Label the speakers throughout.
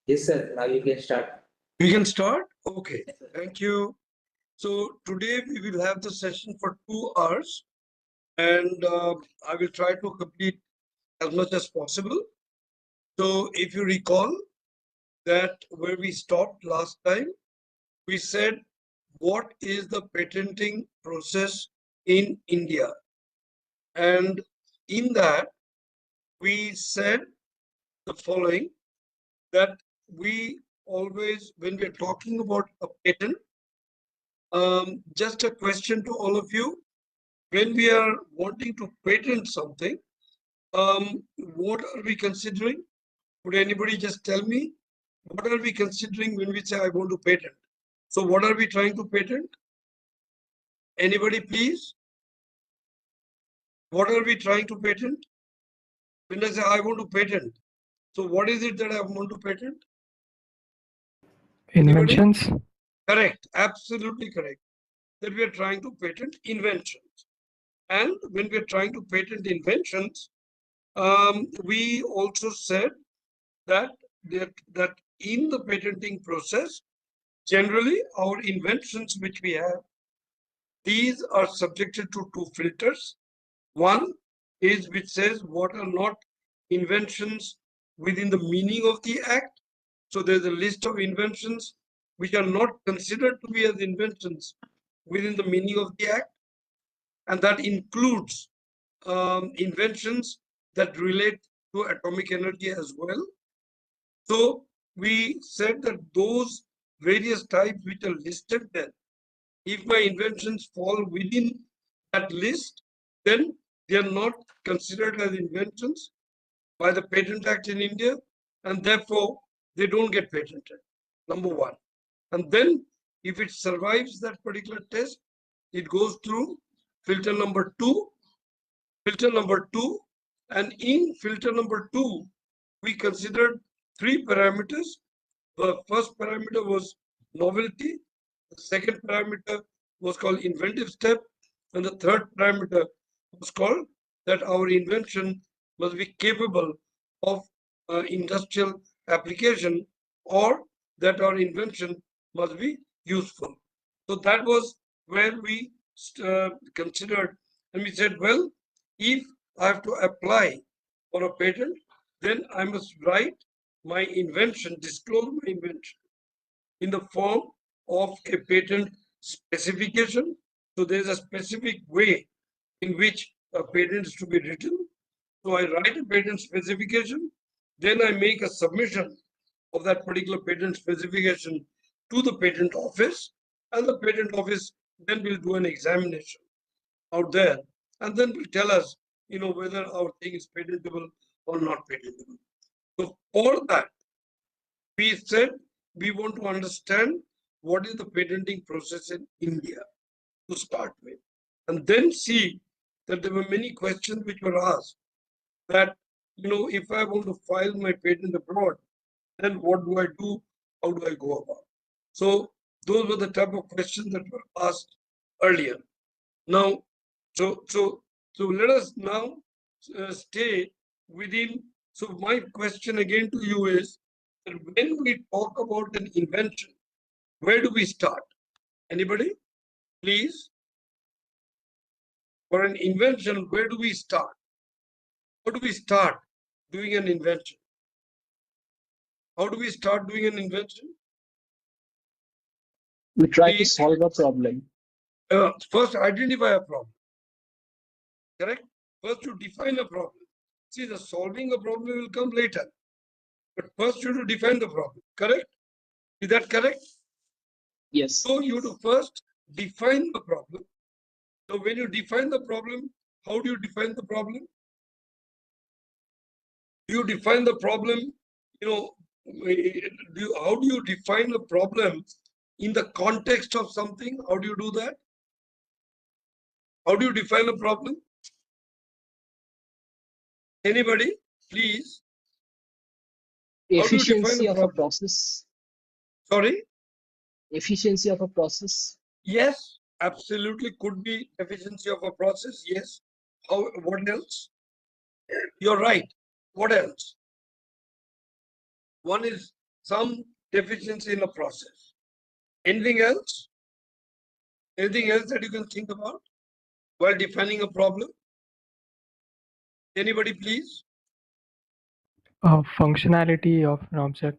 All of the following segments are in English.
Speaker 1: Yes, sir. Now you can start.
Speaker 2: We can start? Okay. Thank you. So today we will have the session for 2 hours, and I will try to complete as much as possible. So if you recall that where we stopped last time, we said what is the patenting process in India? And in that, we said the following, that we always, when we're talking about a patent, just a question to all of you. When we are wanting to patent something, what are we considering? Would anybody just tell me? What are we considering when we say I want to patent? So what are we trying to patent? Anybody please? What are we trying to patent? When I say I want to patent, so what is it that I want to patent? Anybody?
Speaker 3: Inventions.
Speaker 2: Correct, absolutely correct. That we are trying to patent inventions. And when we are trying to patent inventions, we also said that, that in the patenting process, generally our inventions which we have, these are subjected to two filters. One is which says what are not inventions within the meaning of the act. So there's a list of inventions which are not considered to be as inventions within the meaning of the act, and that includes inventions that relate to atomic energy as well. So we said that those various types which are listed there, if my inventions fall within that list, then they are not considered as inventions by the Patent Act in India, and therefore they don't get patented, number one. And then if it survives that particular test, it goes through filter number two, and in filter number two, we considered three parameters. The first parameter was novelty, the second parameter was called inventive step, and the third parameter was called that our invention must be capable of industrial application, or that our invention must be useful. So that was where we considered, and we said, well, if I have to apply for a patent, then I must write my invention, disclose my invention in the form of a patent specification. So there's a specific way in which a patent is to be written. So I write a patent specification, then I make a submission of that particular patent specification to the patent office, and the patent office then will do an examination out there, and then will tell us, whether our thing is patentable or not patentable. So for that, we said we want to understand what is the patenting process in India to start with, and then see that there were many questions which were asked that, if I want to file my patent abroad, then what do I do? How do I go about? So those were the type of questions that were asked earlier. Now, so let us now stay within. So my question again to you is that when we talk about an invention, where do we start? Anybody? Please. For an invention, where do we start? How do we start doing an invention? How do we start doing an invention?
Speaker 4: We try to
Speaker 2: Please.
Speaker 4: solve a problem.
Speaker 2: First, identify a problem. Correct? First, you define a problem. See, the solving a problem will come later. But first, you have to define the problem. Correct? Is that correct?
Speaker 4: Yes.
Speaker 2: So you have to first define the problem. So when you define the problem, how do you define the problem? Do you define the problem, how do you define the problem in the context of something? How do you do that? How do you define a problem? Anybody, please?
Speaker 4: Efficiency of a process.
Speaker 2: Sorry?
Speaker 4: Efficiency of a process.
Speaker 2: Yes, absolutely could be efficiency of a process. Yes. How? What else? You're right. What else? One is some deficiency in a process. Anything else? Anything else that you can think about while defining a problem? Anybody, please?
Speaker 1: Functionality of an object.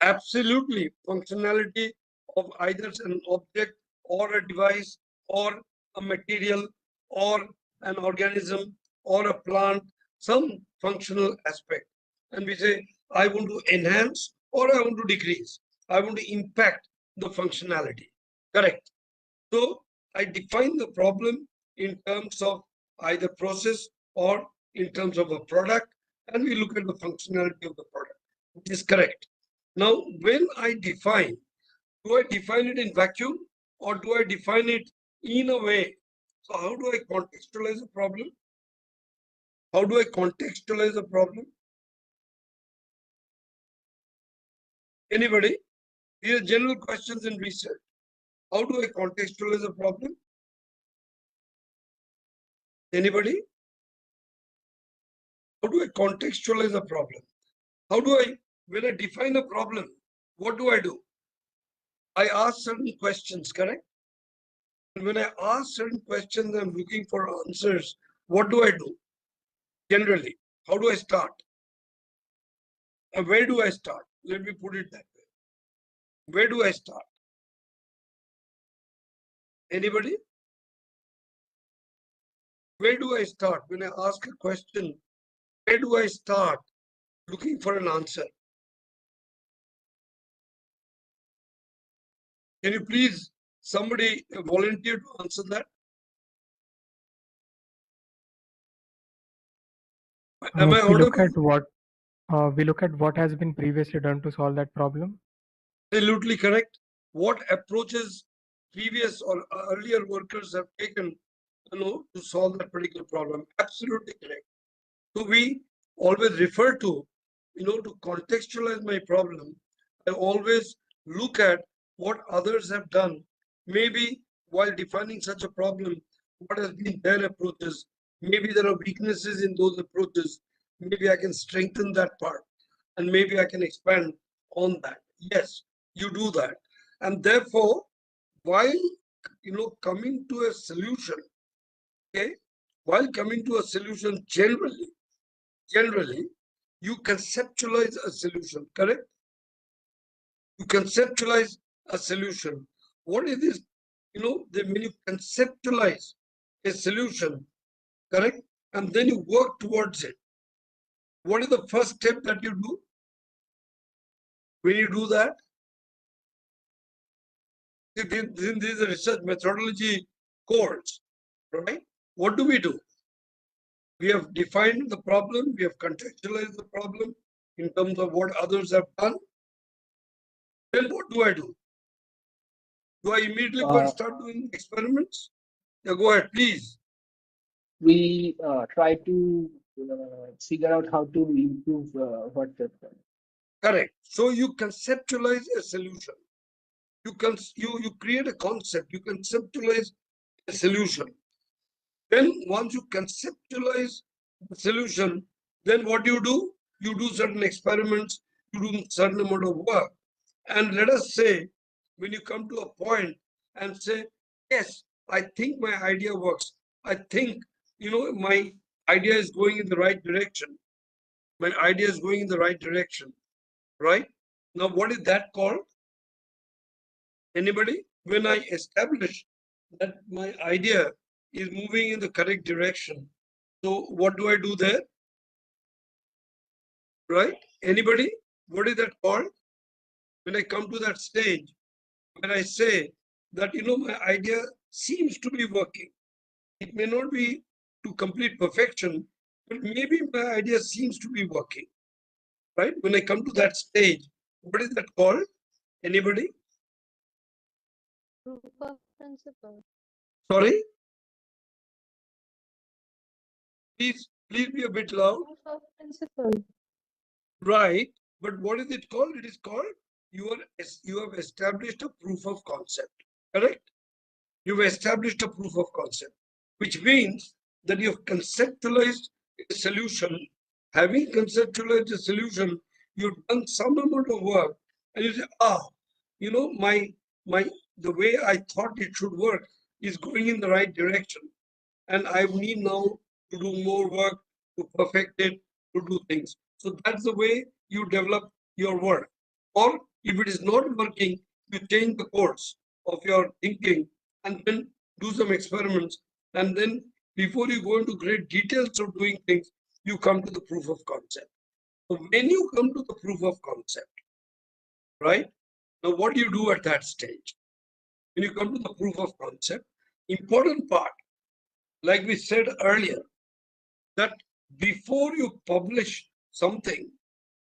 Speaker 2: Absolutely. Functionality of either an object or a device or a material or an organism or a plant, some functional aspect. And we say, I want to enhance or I want to decrease. I want to impact the functionality. Correct. So I define the problem in terms of either process or in terms of a product, and we look at the functionality of the product, which is correct. Now, when I define, do I define it in vacuum or do I define it in a way? So how do I contextualize a problem? How do I contextualize a problem? Anybody? These are general questions in research. How do I contextualize a problem? Anybody? How do I contextualize a problem? How do I, when I define a problem, what do? I ask certain questions, correct? And when I ask certain questions, I'm looking for answers. What do I do? Generally, how do I start? And where do I start? Let me put it that way. Where do I start? Anybody? Where do I start? When I ask a question, where do I start looking for an answer? Can you please, somebody volunteer to answer that? Am I
Speaker 1: We look
Speaker 2: audible?
Speaker 1: at what has been previously done to solve that problem.
Speaker 2: Absolutely correct. What approaches previous or earlier workers have taken, to solve that particular problem? Absolutely correct. So we always refer to, to contextualize my problem. I always look at what others have done. Maybe while defining such a problem, what has been their approaches? Maybe there are weaknesses in those approaches. Maybe I can strengthen that part, and maybe I can expand on that. Yes, you do that, and therefore, while coming to a solution, okay, while coming to a solution, generally, you conceptualize a solution, correct? You conceptualize a solution. What is this? When you conceptualize a solution, correct? And then you work towards it. What is the first step that you do? When you do that, this is a research methodology course, right? What do? We have defined the problem, we have contextualized the problem in terms of what others have done. Then what do? Do I immediately go and start doing experiments? Yeah, go ahead, please.
Speaker 4: We try to figure out how to improve what they've done.
Speaker 2: Correct. So you conceptualize a solution. You create a concept. You conceptualize a solution. Then once you conceptualize the solution, then what do? You do certain experiments. You do certain amount of work. And let us say, when you come to a point and say, yes, I think my idea works. I think, my idea is going in the right direction. My idea is going in the right direction, right? Now, what is that called? Anybody? When I establish that my idea is moving in the correct direction, so what do I do there? Right? Anybody? What is that called? When I come to that stage, when I say that, my idea seems to be working. It may not be to complete perfection, but maybe my idea seems to be working, right? When I come to that stage, what is that called? Anybody?
Speaker 3: Proof of principle.
Speaker 2: Sorry? Please be a bit loud.
Speaker 3: Proof of principle.
Speaker 2: Right. But what is it called? It is called you have established a proof of concept. Correct? You've established a proof of concept, which means that you've conceptualized a solution. Having conceptualized a solution, you've done some amount of work and you say, my the way I thought it should work is going in the right direction, and I need now to do more work to perfect it, to do things. So that's the way you develop your work. Or if it is not working, you change the course of your thinking and then do some experiments. And then before you go into great details of doing things, you come to the proof of concept. So when you come to the proof of concept, right? Now, what do you do at that stage? When you come to the proof of concept, important part, like we said earlier, that before you publish something,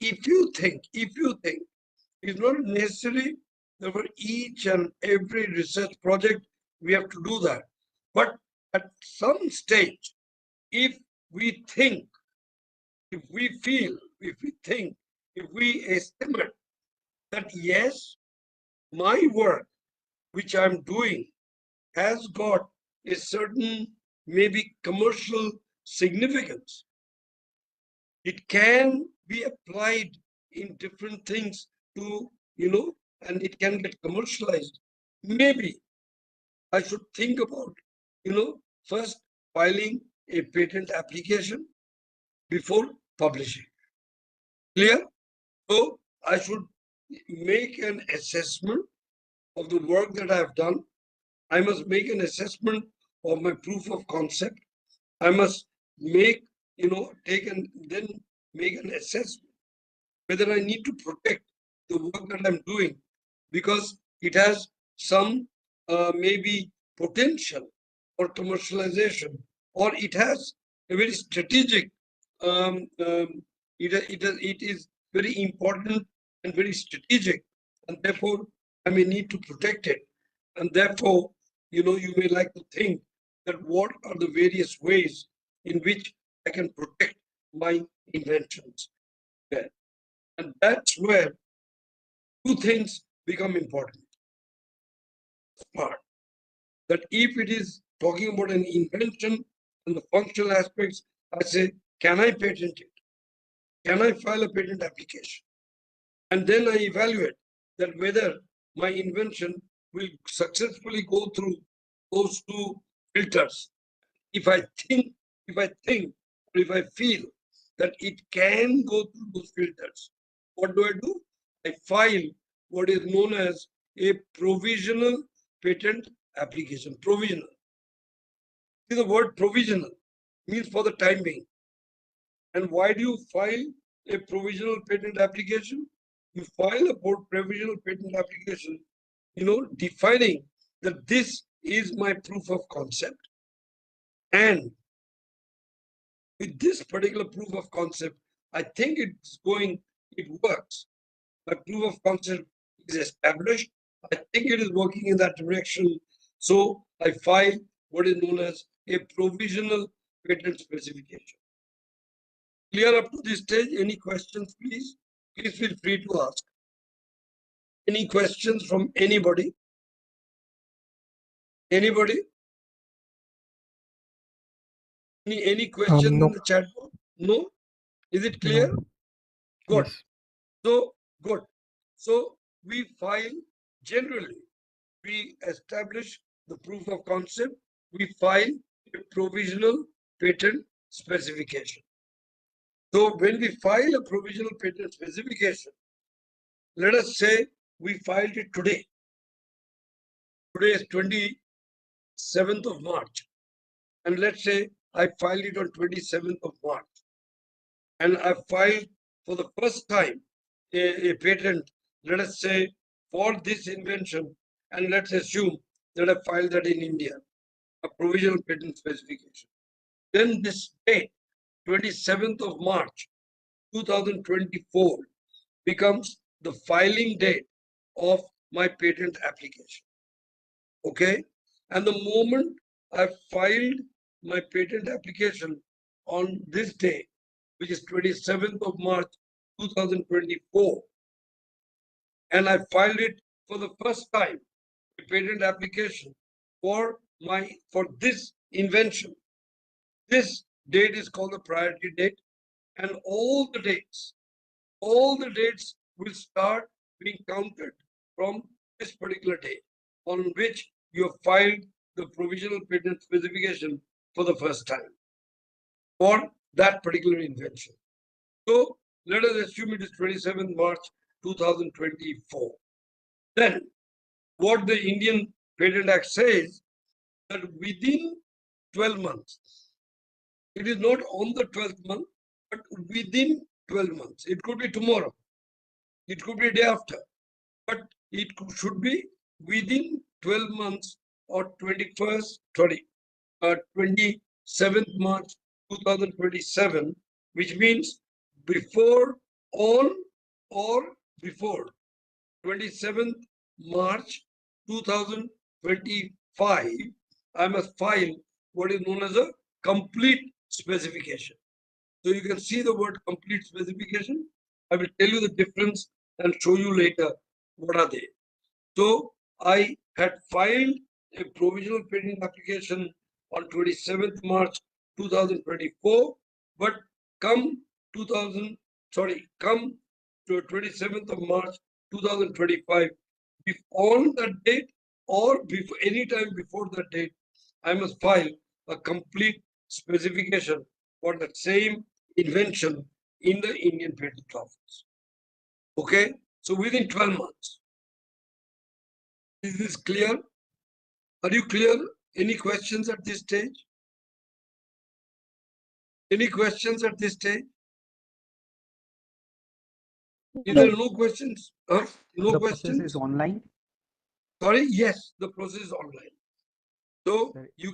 Speaker 2: if you think, it's not necessary that for each and every research project we have to do that. But at some stage, if we think, if we feel, if we think, if we estimate that yes, my work which I'm doing has got a certain maybe commercial significance, it can be applied in different things to, and it can get commercialized. Maybe I should think about, first filing a patent application before publishing. Clear? So I should make an assessment of the work that I have done. I must make an assessment of my proof of concept. I must make, then make an assessment whether I need to protect the work that I'm doing because it has some maybe potential for commercialization, or it has a very strategic, it is very important and very strategic, and therefore I may need to protect it. And therefore, you may like to think that what are the various ways in which I can protect my inventions. Yeah. And that's where two things become important. Part that if it is talking about an invention and the functional aspects, I say, can I patent it? Can I file a patent application? And then I evaluate that whether my invention will successfully go through those two filters. If I think, or if I feel that it can go through those filters, what do? I file what is known as a provisional patent application. Provisional. See, the word provisional means for the time being. And why do you file a provisional patent application? You file a provisional patent application, defining that this is my proof of concept. And with this particular proof of concept, I think it works. My proof of concept is established. I think it is working in that direction. So I file what is known as a provisional patent specification. Clear up to this stage? Any questions, please? Please feel free to ask. Any questions from anybody? Anybody? Any questions
Speaker 1: No,
Speaker 2: in the chat box? No? Is it
Speaker 1: no.
Speaker 2: clear? Good.
Speaker 1: Yes.
Speaker 2: So, good. So, we file generally, we establish the proof of concept, we file a provisional patent specification. So, when we file a provisional patent specification, let us say we filed it today. Today is 27th of March. And let's say I filed it on 27th of March. And I filed for the first time a patent, let us say, for this invention. And let's assume that I filed that in India, a provisional patent specification. Then this date, 27th of March, 2024, becomes the filing date of my patent application. Okay? And the moment I filed my patent application on this day, which is 27th of March 2024, and I filed it for the first time, a patent application for this invention. This date is called the priority date, and all the dates will start being counted from this particular day on which you have filed the provisional patent specification for the first time for that particular invention. So let us assume it is 27th March 2024. Then what the Indian Patent Act says that within 12 months, it is not on the 12th month, but within 12 months. It could be tomorrow, it could be a day after, but should be within 12 months or 27th March 2027, which means before, on, or before 27th March 2025, I must file what is known as a complete specification. So you can see the word complete specification. I will tell you the difference and show you later what are they. So I had filed a provisional patent application on 27th March 2024, but come to 27th of March 2025, on that date or before any time before that date, I must file a complete specification for the same invention in the Indian Patent Office. Okay, so within 12 months. Is this clear? Are you clear? Any questions at this stage? Any questions at this stage? Is there no questions? No
Speaker 5: The
Speaker 2: questions?
Speaker 5: process is online.
Speaker 2: Sorry, yes, the process is online. So
Speaker 5: Right.
Speaker 2: you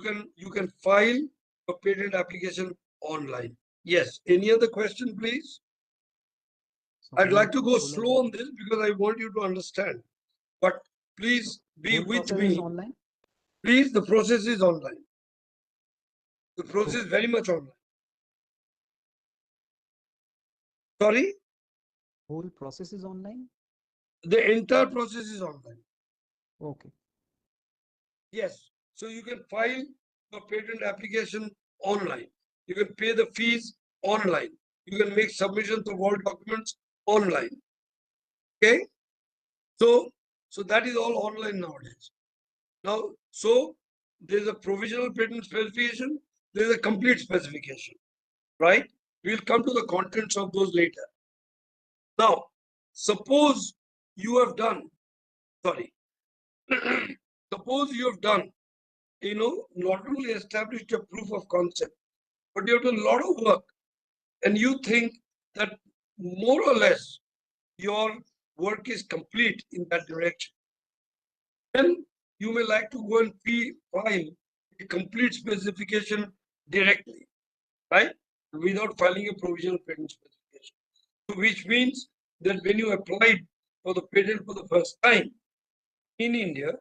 Speaker 2: can file a patent application online. Yes. Any other question, please?
Speaker 5: So
Speaker 2: I'd like to go
Speaker 5: whole-
Speaker 2: slow on this because I want you to understand. But please be
Speaker 5: whole
Speaker 2: with
Speaker 5: process is
Speaker 2: me.
Speaker 5: online.
Speaker 2: Please, the process is online. The process is very much online. Sorry,
Speaker 5: Whole process is online.
Speaker 2: the entire process is online.
Speaker 5: Okay.
Speaker 2: Yes. So you can file a patent application online. You can pay the fees online. You can make submissions of all documents online. Okay. So that is all online nowadays. Now, so there's a provisional patent specification. There's a complete specification, right? We'll come to the contents of those later. Now, suppose you have done, sorry, suppose you have done, not only established a proof of concept, but you have done a lot of work and you think that more or less your work is complete in that direction. Then you may like to go and file a complete specification directly, right? Without filing a provisional patent specification. So which means that when you applied for the patent for the first time in India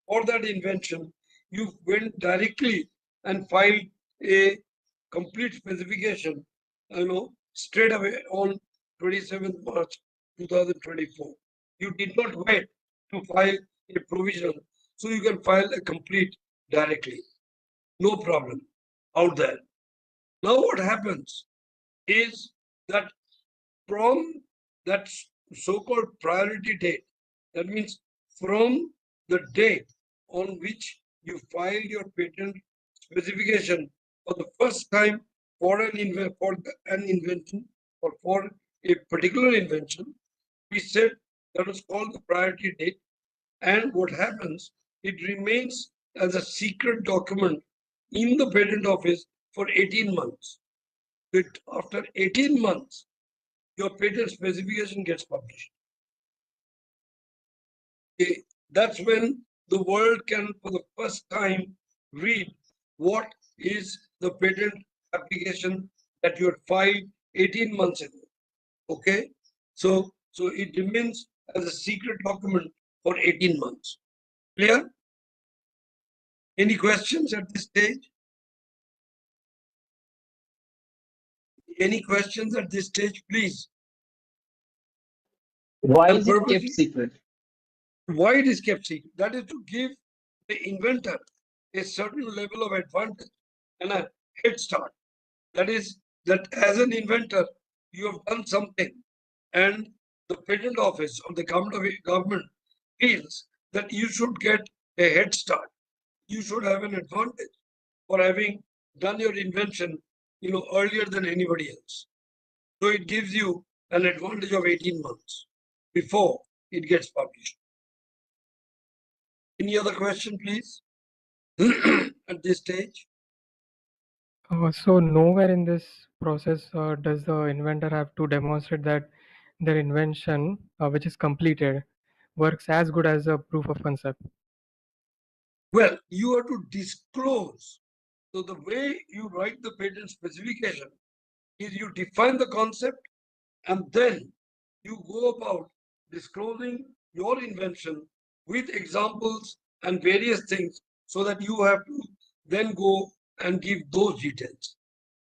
Speaker 2: for that invention, you went directly and filed a complete specification, straight away on 27th March 2024. You did not wait to file a provisional, so you can file a complete directly. No problem out there. Now what happens is that from that so-called priority date, that means from the date on which you filed your patent specification for the first time for an invention or for a particular invention, we said that was called the priority date. And what happens, it remains as a secret document in the patent office for 18 months. But after 18 months, your patent specification gets published. Okay. That's when the world can, for the first time, read what is the patent application that you had filed 18 months ago. Okay, so it remains as a secret document for 18 months. Clear? Any questions at this stage? Any questions at this stage, please?
Speaker 4: Why
Speaker 2: And
Speaker 4: is it kept
Speaker 2: purposely-
Speaker 4: secret?
Speaker 2: Why it is kept secret? That is to give the inventor a certain level of advantage and a head start. That is that as an inventor, you have done something and the patent office or the government feels that you should get a head start, you should have an advantage for having done your invention, earlier than anybody else. So it gives you an advantage of 18 months before it gets published. Any other question, please? At this stage?
Speaker 1: So nowhere in this process does the inventor have to demonstrate that their invention, which is completed, works as good as a proof of concept.
Speaker 2: Well, you have to disclose. So the way you write the patent specification is you define the concept and then you go about disclosing your invention with examples and various things so that you have to then go and give those details.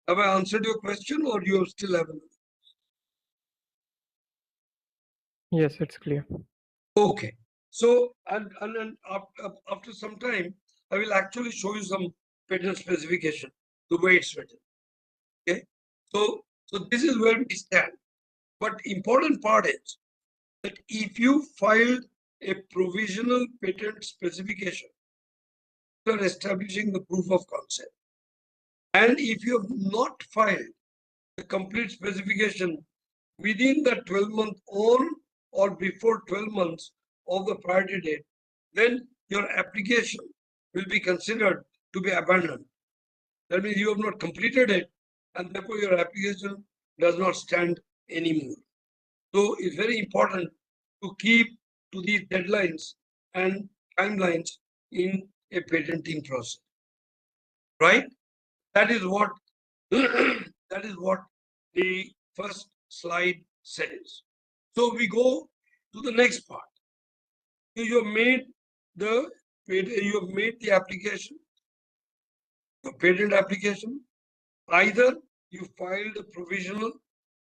Speaker 2: Have I answered your question or you still haven't?
Speaker 1: Yes, it's clear.
Speaker 2: Okay. So, and after some time, I will actually show you some patent specification, the way it's written. Okay. So this is where we stand. But important part is that if you filed a provisional patent specification, you are establishing the proof of concept. And if you have not filed the complete specification within the 12-month on or before 12 months of the priority date, then your application will be considered to be abandoned. That means you have not completed it, and therefore your application does not stand anymore. So it's very important to keep to these deadlines and timelines in a patenting process, right? That is what that is what the first slide says. So we go to the next part. You have made the application, the patent application. Either you filed a provisional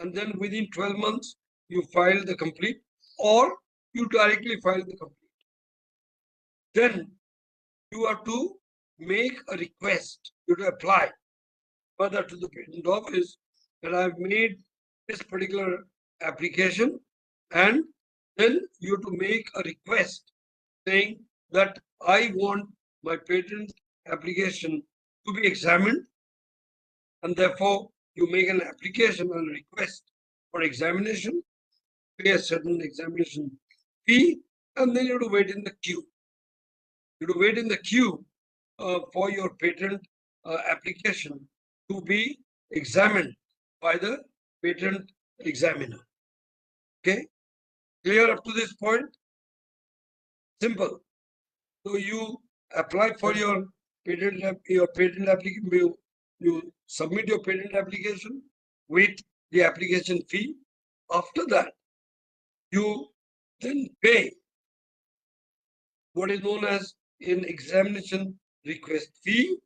Speaker 2: and then within 12 months you file the complete, or you directly file the complete. Then you have to make a request, you have to apply further to the patent office that I've made this particular application, and then you have to make a request saying that I want my patent application to be examined, and therefore you make an application and request for examination, pay a certain examination fee, and then you have to wait in the queue. You have to wait in the queue for your patent application to be examined by the patent examiner. Okay, clear up to this point? Simple. So you apply for your patent application. You submit your patent application with the application fee. After that, you then pay what is known as an examination request fee,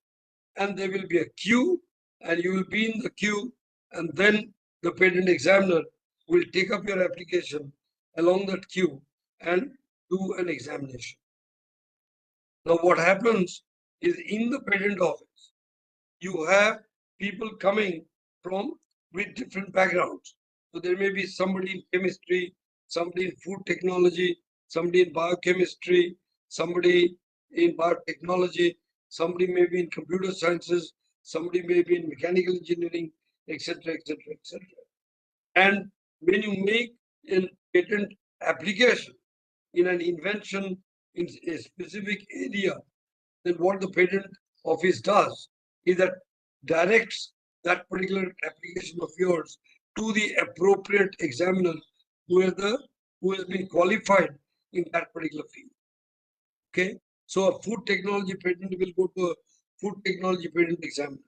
Speaker 2: and there will be a queue, and you will be in the queue, and then the patent examiner will take up your application along that queue and do an examination. Now what happens is in the patent office, you have people coming from with different backgrounds. So there may be somebody in chemistry, somebody in food technology, somebody in biochemistry, somebody in biotechnology, somebody may be in computer sciences, somebody may be in mechanical engineering, etc., etc., etc. And when you make a patent application in an invention in a specific area, then what the patent office does is that directs that particular application of yours to the appropriate examiner who has been qualified in that particular field. Okay, so a food technology patent will go to a food technology patent examiner.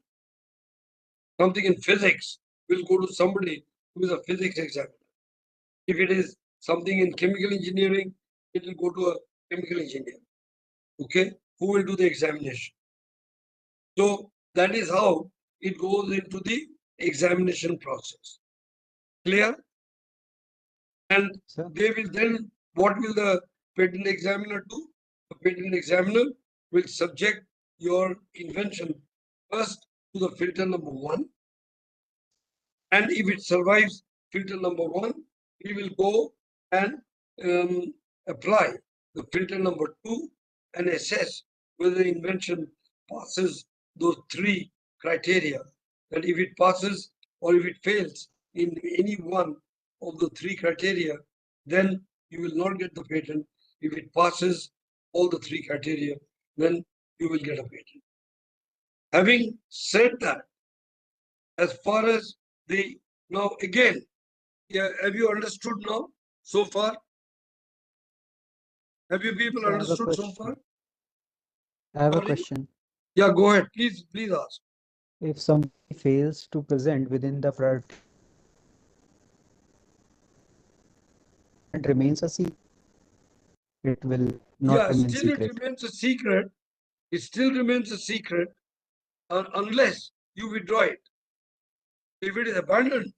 Speaker 2: Something in physics will go to somebody who is a physics examiner. If it is something in chemical engineering, it will go to a chemical engineer. Okay, who will do the examination. So that is how it goes into the examination process. Clear? And
Speaker 5: Sir,
Speaker 2: they will then, what will the patent examiner do? The patent examiner will subject your invention first to the filter number 1. And if it survives filter number 1, we will go and apply the filter number 2 and assess whether the invention passes those 3 criteria. And if it passes or if it fails in any one of the 3 criteria, then you will not get the patent. If it passes all the 3 criteria, then you will get a patent. Having said that, as far as the now again, yeah, have you understood now so far? Have you people
Speaker 5: So I have a
Speaker 2: understood so
Speaker 5: question.
Speaker 2: far?
Speaker 5: I have a
Speaker 2: Sorry?
Speaker 5: question.
Speaker 2: Yeah, go ahead. Please ask.
Speaker 5: If somebody fails to present within the priority, it remains a secret. It will not
Speaker 2: Yeah,
Speaker 5: remain
Speaker 2: still it
Speaker 5: secret.
Speaker 2: remains a secret. It still remains a secret unless you withdraw it. If it is abandoned,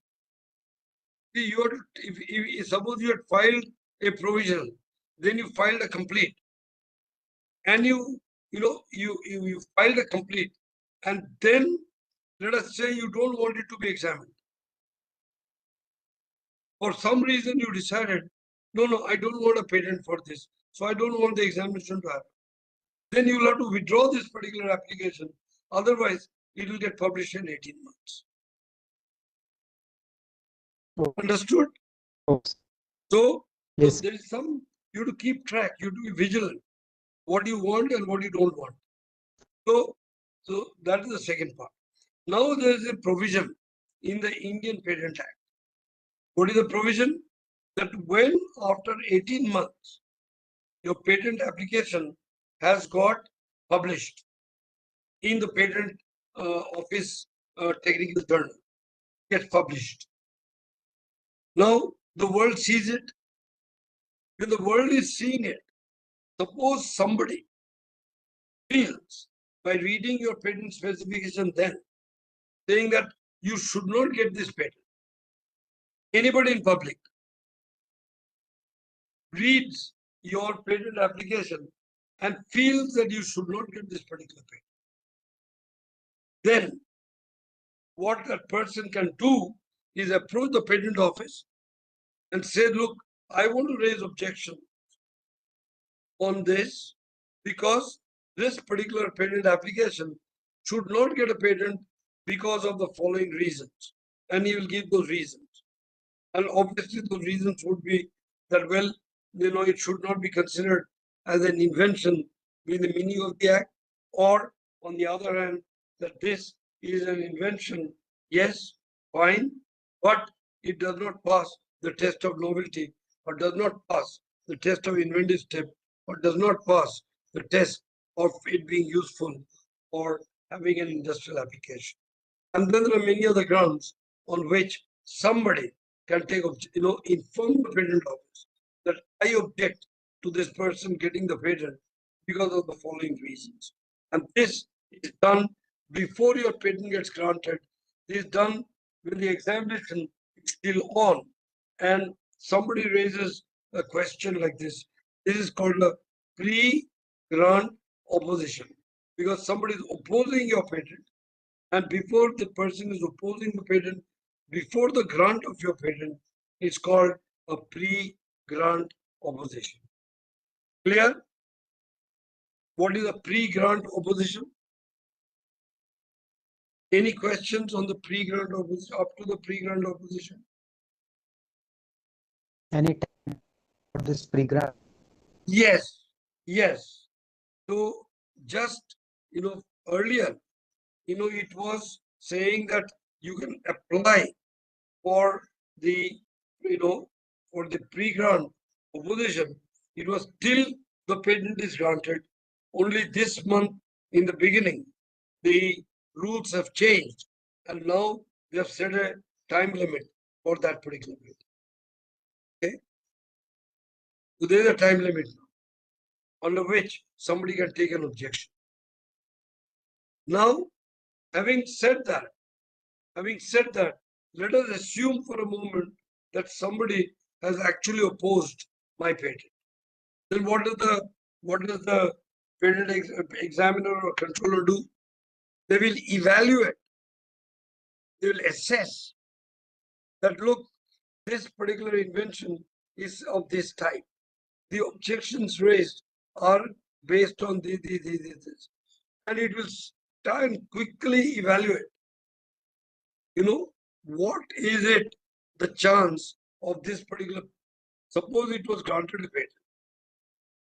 Speaker 2: see, you have to, if suppose you had filed a provisional, then you filed a complete, and you filed a complete, and then let us say you don't want it to be examined. For some reason you decided, no, I don't want a patent for this, so I don't want the examination to happen. Then you will have to withdraw this particular application. Otherwise, it will get published in 18 months.
Speaker 5: Oh,
Speaker 2: Understood?
Speaker 5: oh,
Speaker 2: So
Speaker 5: yes.
Speaker 2: there is some, you have to keep track, you have to be vigilant, what you want and what you don't want. So that is the second part. Now there is a provision in the Indian Patent Act. What is the provision? That when after 18 months, your patent application has got published in the patent office technical journal, gets published. Now the world sees it. When the world is seeing it, suppose somebody feels by reading your patent specification then saying that you should not get this patent. Anybody in public reads your patent application and feels that you should not get this particular patent. Then what that person can do is approach the patent office and say, look, I want to raise objection on this because this particular patent application should not get a patent because of the following reasons. And he will give those reasons. And obviously those reasons would be that, well, it should not be considered as an invention within the meaning of the act, or on the other hand, that this is an invention, yes, fine, but it does not pass the test of novelty, or does not pass the test of inventive step, or does not pass the test of it being useful or having an industrial application. And then there are many other grounds on which somebody can take, inform the patent office that I object to this person getting the patent because of the following reasons. And this is done before your patent gets granted. This is done when the examination is still on and somebody raises a question like this. This is called a pre-grant opposition because somebody is opposing your patent, and before the person is opposing the patent, before the grant of your patent, it's called a pre-grant opposition. Clear? What is a pre-grant opposition? Any questions on the pre-grant opposition, up to the pre-grant opposition?
Speaker 5: Any time for this pre-grant?
Speaker 2: Yes, yes. So just, earlier, it was saying that you can apply for the, for the pre-grant opposition. It was till the patent is granted. Only this month in the beginning, the rules have changed and now they have set a time limit for that particular patent. Okay. So there is a time limit now, under which somebody can take an objection. Now, having said that, let us assume for a moment that somebody has actually opposed my patent. Then what does the patent examiner or controller do? They will evaluate, they will assess that, look, this particular invention is of this type. The objections raised are based on this. And it will try and quickly evaluate, what is it, the chance of this particular, suppose it was granted a patent.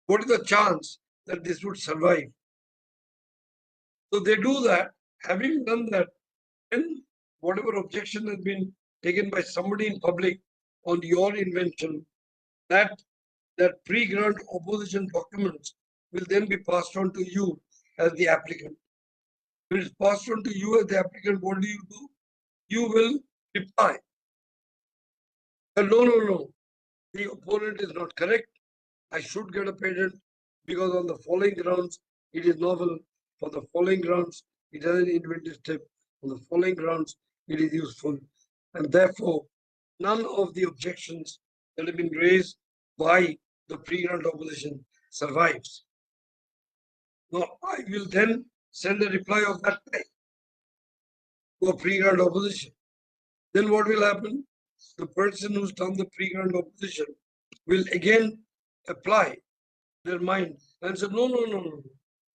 Speaker 2: What is the chance that this would survive? So they do that. Having done that, then whatever objection has been taken by somebody in public on your invention, that pre-grant opposition documents will then be passed on to you as the applicant. When it's passed on to you as the applicant, what do? You will reply. No. The opponent is not correct. I should get a patent because on the following grounds it is novel. For the following grounds it has an inventive step. On the following grounds it is useful, and therefore none of the objections that have been raised by the pre-grant opposition survives. Now I will then send a reply of that type to a pre-grant opposition. Then what will happen? The person who's done the pre-grant opposition will again apply their mind and say, no,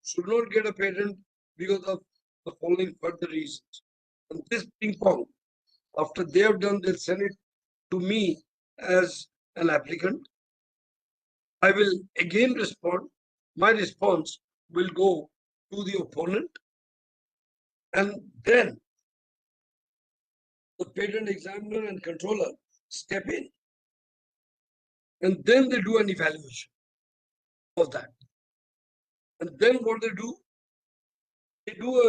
Speaker 2: should not get a patent because of the following further reasons. And this ping pong, after they have done, they'll send it to me as an applicant. I will again respond. My response will go to the opponent, and then the patent examiner and controller step in, and then they do an evaluation of that. And then what they do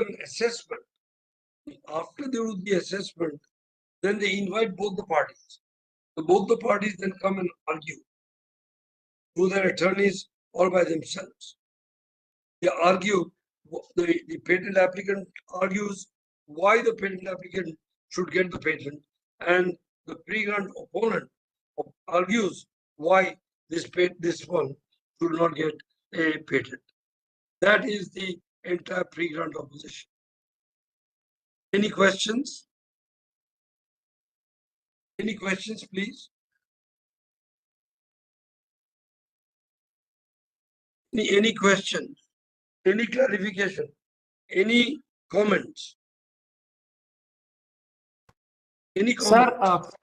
Speaker 2: an assessment. After they do the assessment, then they invite both the parties. So both the parties then come and argue through their attorneys or by themselves. They argue, the patent applicant argues why the patent applicant should get the patent, and the pre-grant opponent argues why this one should not get a patent. That is the entire pre-grant opposition. Any questions? Any questions, please? Any questions? Any clarification? Any comments? Any
Speaker 6: Sir,
Speaker 2: comments?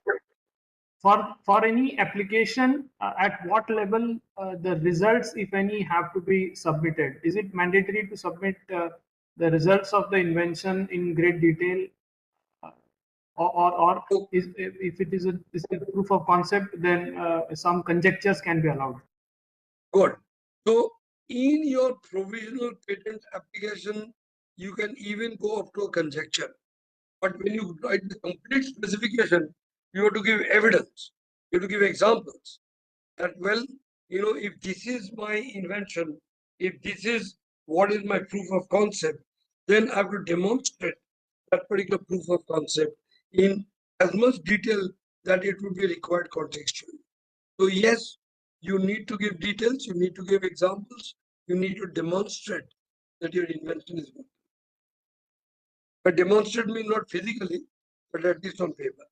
Speaker 6: for any application, at what level the results, if any, have to be submitted? Is it mandatory to submit the results of the invention in great detail, or if it is a proof of concept, then some conjectures can be allowed?
Speaker 2: Good. So in your provisional patent application, you can even go up to a conjecture. But when you write the complete specification, you have to give evidence. You have to give examples. That, well, if this is my invention, if this is what is my proof of concept, then I have to demonstrate that particular proof of concept in as much detail that it would be required contextually. So yes, you need to give details, you need to give examples, you need to demonstrate that your invention is good. But demonstrate means not physically, but at least on paper.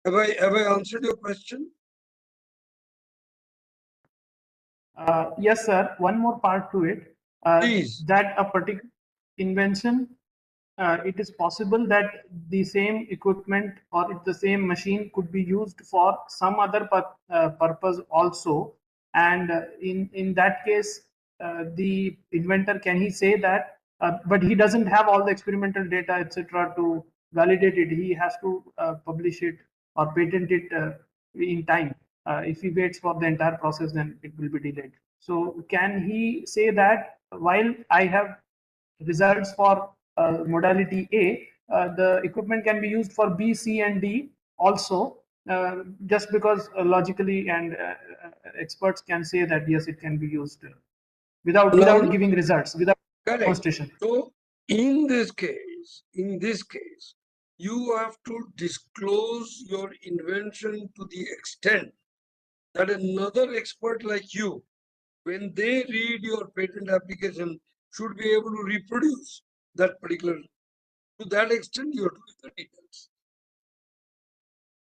Speaker 2: Have I answered your question?
Speaker 6: Yes, sir. One more part to it.
Speaker 2: Please.
Speaker 6: That a particular invention, it is possible that the same equipment or the same machine could be used for some other purpose also. And in that case, the inventor, can he say that? But he doesn't have all the experimental data, etc., to validate it. He has to publish it or patent it in time. If he waits for the entire process, then it will be delayed. So can he say that while I have results for modality A, the equipment can be used for B, C, and D also, just because logically and experts can say that yes, it can be used without giving results, without demonstration.
Speaker 2: So in this case, you have to disclose your invention to the extent that another expert like you, when they read your patent application, should be able to reproduce that particular. To that extent, you have to give the details.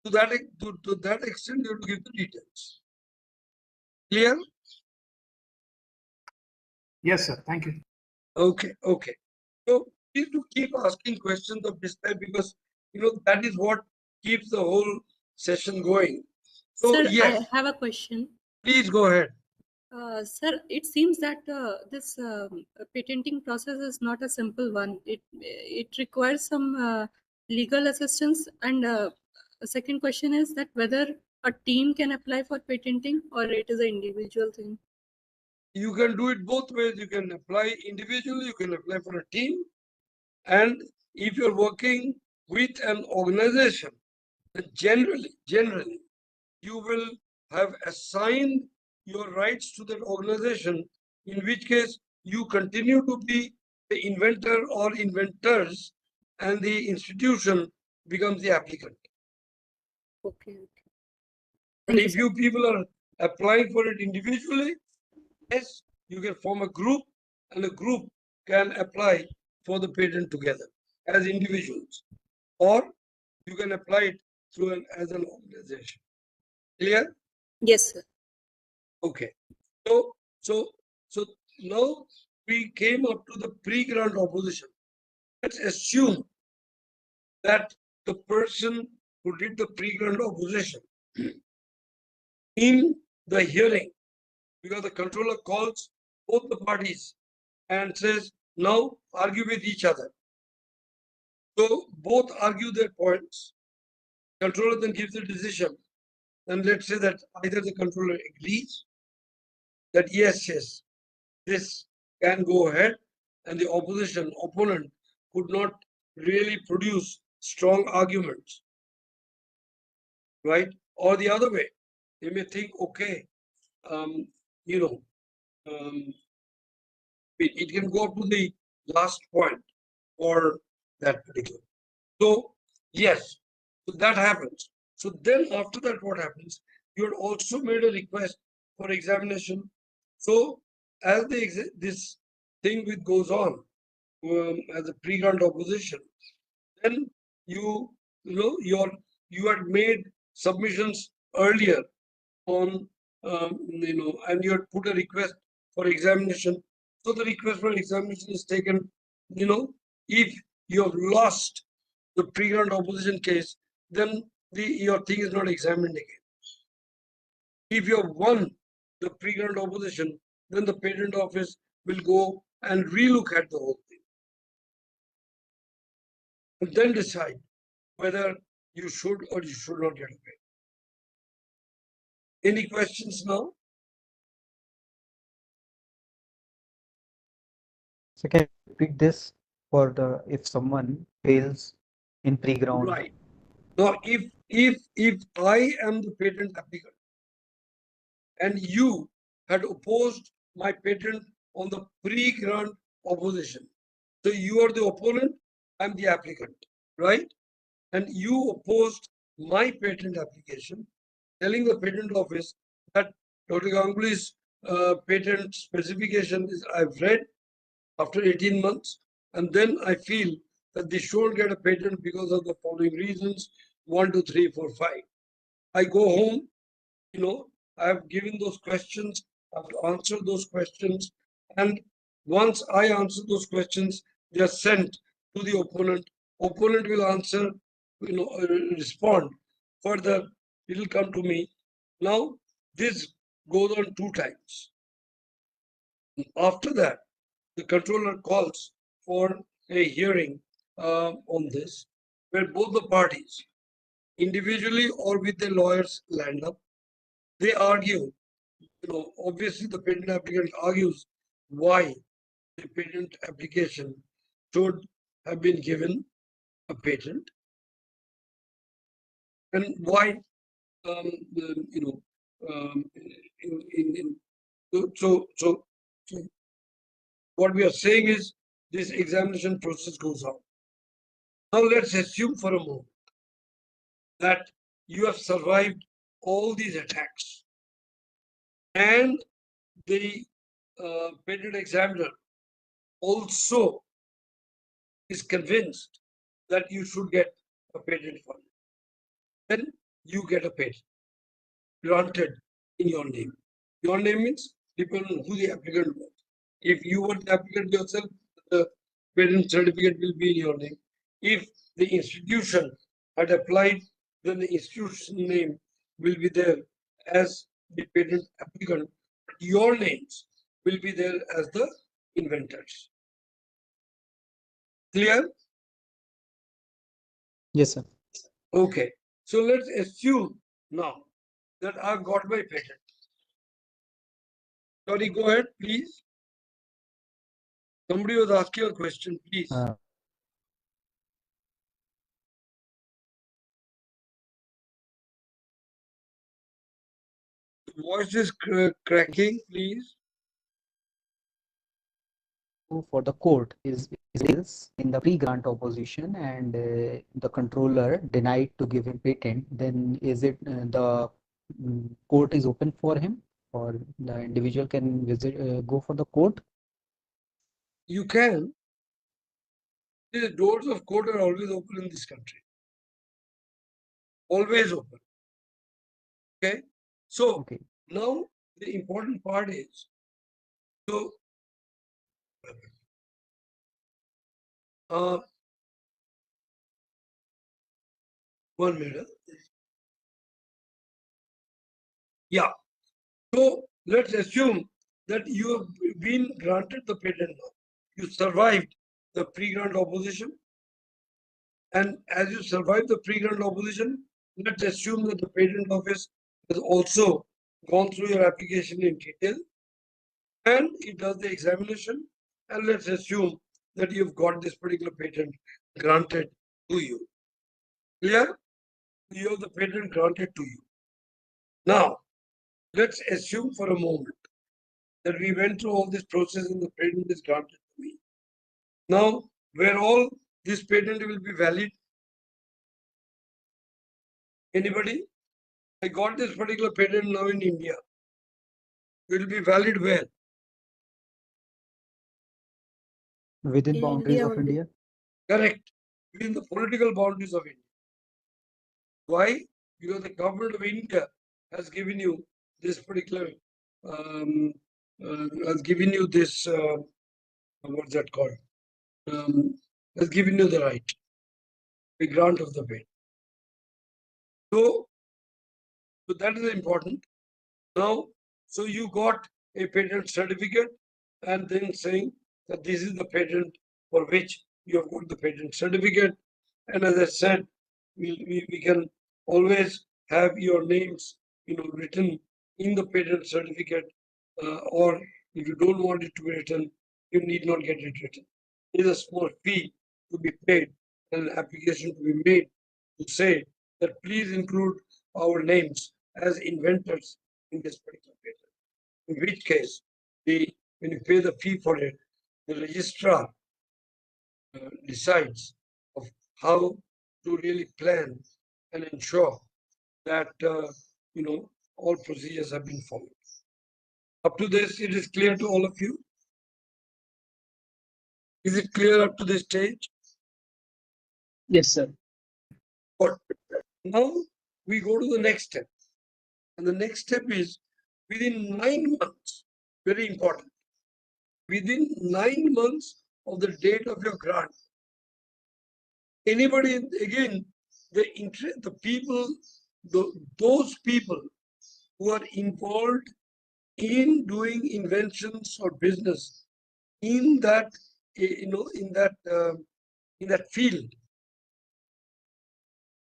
Speaker 2: To that extent, you have to give the details. Clear?
Speaker 6: Yes, sir. Thank you.
Speaker 2: Okay. So please do keep asking questions of this type, because that is what keeps the whole session going. So
Speaker 7: Sir,
Speaker 2: yes,
Speaker 7: I have a question.
Speaker 2: please go ahead.
Speaker 7: Sir, it seems that this patenting process is not a simple one. It requires some legal assistance. And the second question is that whether a team can apply for patenting or it is an individual thing.
Speaker 2: You can do it both ways. You can apply individually, you can apply for a team. And if you're working with an organization, then generally, you will have assigned your rights to that organization, in which case you continue to be the inventor or inventors, and the institution becomes the applicant.
Speaker 7: Okay.
Speaker 2: And
Speaker 7: Thank you,
Speaker 2: if
Speaker 7: sir.
Speaker 2: you people are applying for it individually, yes, you can form a group, and a group can apply for the patent together as individuals, or you can apply it through as an organization. Clear?
Speaker 7: Yes, sir.
Speaker 2: Okay. So now we came up to the pre-grant opposition. Let's assume that the person who did the pre-grant opposition in the hearing, because the controller calls both the parties and says, now argue with each other. So both argue their points. Controller then gives a decision. And let's say that either the controller agrees that yes, this can go ahead, and the opponent could not really produce strong arguments, right? Or the other way, they may think, okay, um, you know, um, it can go up to the last point for that particular. So yes, so that happens. So then after that, what happens? You had also made a request for examination. So as this thing with goes on, as a pre-grant opposition, then you had made submissions earlier on, and you had put a request for examination. So the request for examination is taken. If you have lost the pre-grant opposition case, then your thing is not examined again. If you have won the pre-grant opposition, then the patent office will go and relook at the whole thing, and then decide whether you should or you should not get a patent. Any questions now?
Speaker 5: So can you repeat this for the if someone fails in pre-ground?
Speaker 2: Right. Now, if I am the patent applicant and you had opposed my patent on the pre-grant opposition, so you are the opponent, I'm the applicant, right? And you opposed my patent application, telling the patent office that Dr. Ganguly's patent specification is I've read after 18 months, and then I feel that they shouldn't get a patent because of the following reasons: 1, 2, 3, 4, 5. I go home, I have given those questions, I have to answer those questions, and once I answer those questions, they are sent to the opponent. Opponent will answer, respond. Further, it will come to me. Now, this goes on 2 times. After that, the controller calls for a hearing on this, where both the parties, individually or with their lawyers, land up. They argue, obviously the patent applicant argues why the patent application should have been given a patent, and why, so what we are saying is this examination process goes on. Now let's assume for a moment that you have survived all these attacks, and the patent examiner also is convinced that you should get a patent for it. Then you get a patent granted in your name. Your name means depending on who the applicant was. If you were the applicant yourself, the patent certificate will be in your name. If the institution had applied, then the institution name will be there as the patent applicant. Your names will be there as the inventors. Clear?
Speaker 5: Yes, sir.
Speaker 2: Okay. So let's assume now that I've got my patent. Sorry, go ahead, please. Somebody was asking a question, please. Voice is cracking, please.
Speaker 5: For the court is in the pre-grant opposition and the controller denied to give him patent, then is it the court is open for him, or the individual can visit go for the court?
Speaker 2: You can. The doors of court are always open in this country. Always open. Okay. So
Speaker 5: Okay.
Speaker 2: now the important part is, so uh, 1 minute. Yeah. So let's assume that you have been granted the patent now. You survived the pre-grant opposition. And as you survive the pre-grant opposition, let's assume that the patent office has also gone through your application in detail and it does the examination. And let's assume that you've got this particular patent granted to you. Clear? You have the patent granted to you. Now, let's assume for a moment that we went through all this process and the patent is granted to me. Now, where all this patent will be valid? Anybody? I got this particular patent now in India. It will be valid where?
Speaker 5: Within
Speaker 7: In
Speaker 5: boundaries
Speaker 7: India
Speaker 5: of
Speaker 7: only.
Speaker 5: India?
Speaker 2: Correct. Within the political boundaries of India. Why? Because the government of India has given you this particular, has given you this, what's that called? Has given you the right, the grant of the patent. So that is important. Now, so you got a patent certificate and then saying that this is the patent for which you have got the patent certificate. And as I said, we can always have your names, written in the patent certificate, or if you don't want it to be written, you need not get it written. There is a small fee to be paid and an application to be made to say that please include our names as inventors in this particular patent. In which case, when you pay the fee for it, the registrar decides of how to really plan and ensure that all procedures have been followed. Up to this, it is clear to all of you. Is it clear up to this stage?
Speaker 4: Yes, sir.
Speaker 2: But now we go to the next step, and the next step is within 9 months. Very important. Within 9 months of the date of your grant, anybody, again, the people, those people who are involved in doing inventions or business in that, in that field,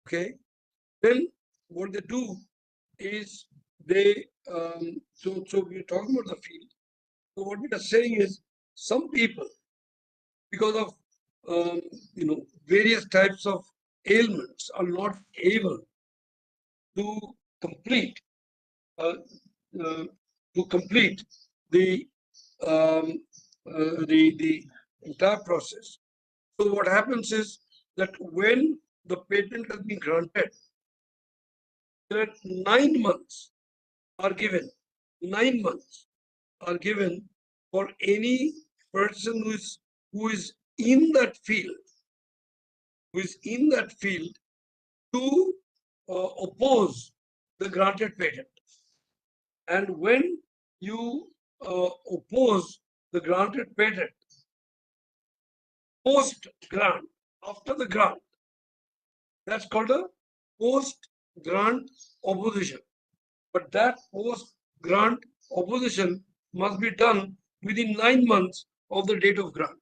Speaker 2: okay, then what they do is they, so we're talking about the field. So what we are saying is some people, because of various types of ailments, are not able to complete uh, uh, the the entire process. So what happens is that when the patent has been granted, that 9 months are given. 9 months are given for any person who is in that field, to oppose the granted patent. And when you oppose the granted patent post grant, after the grant, that's called a post grant opposition. But that post grant opposition must be done within 9 months of the date of grant.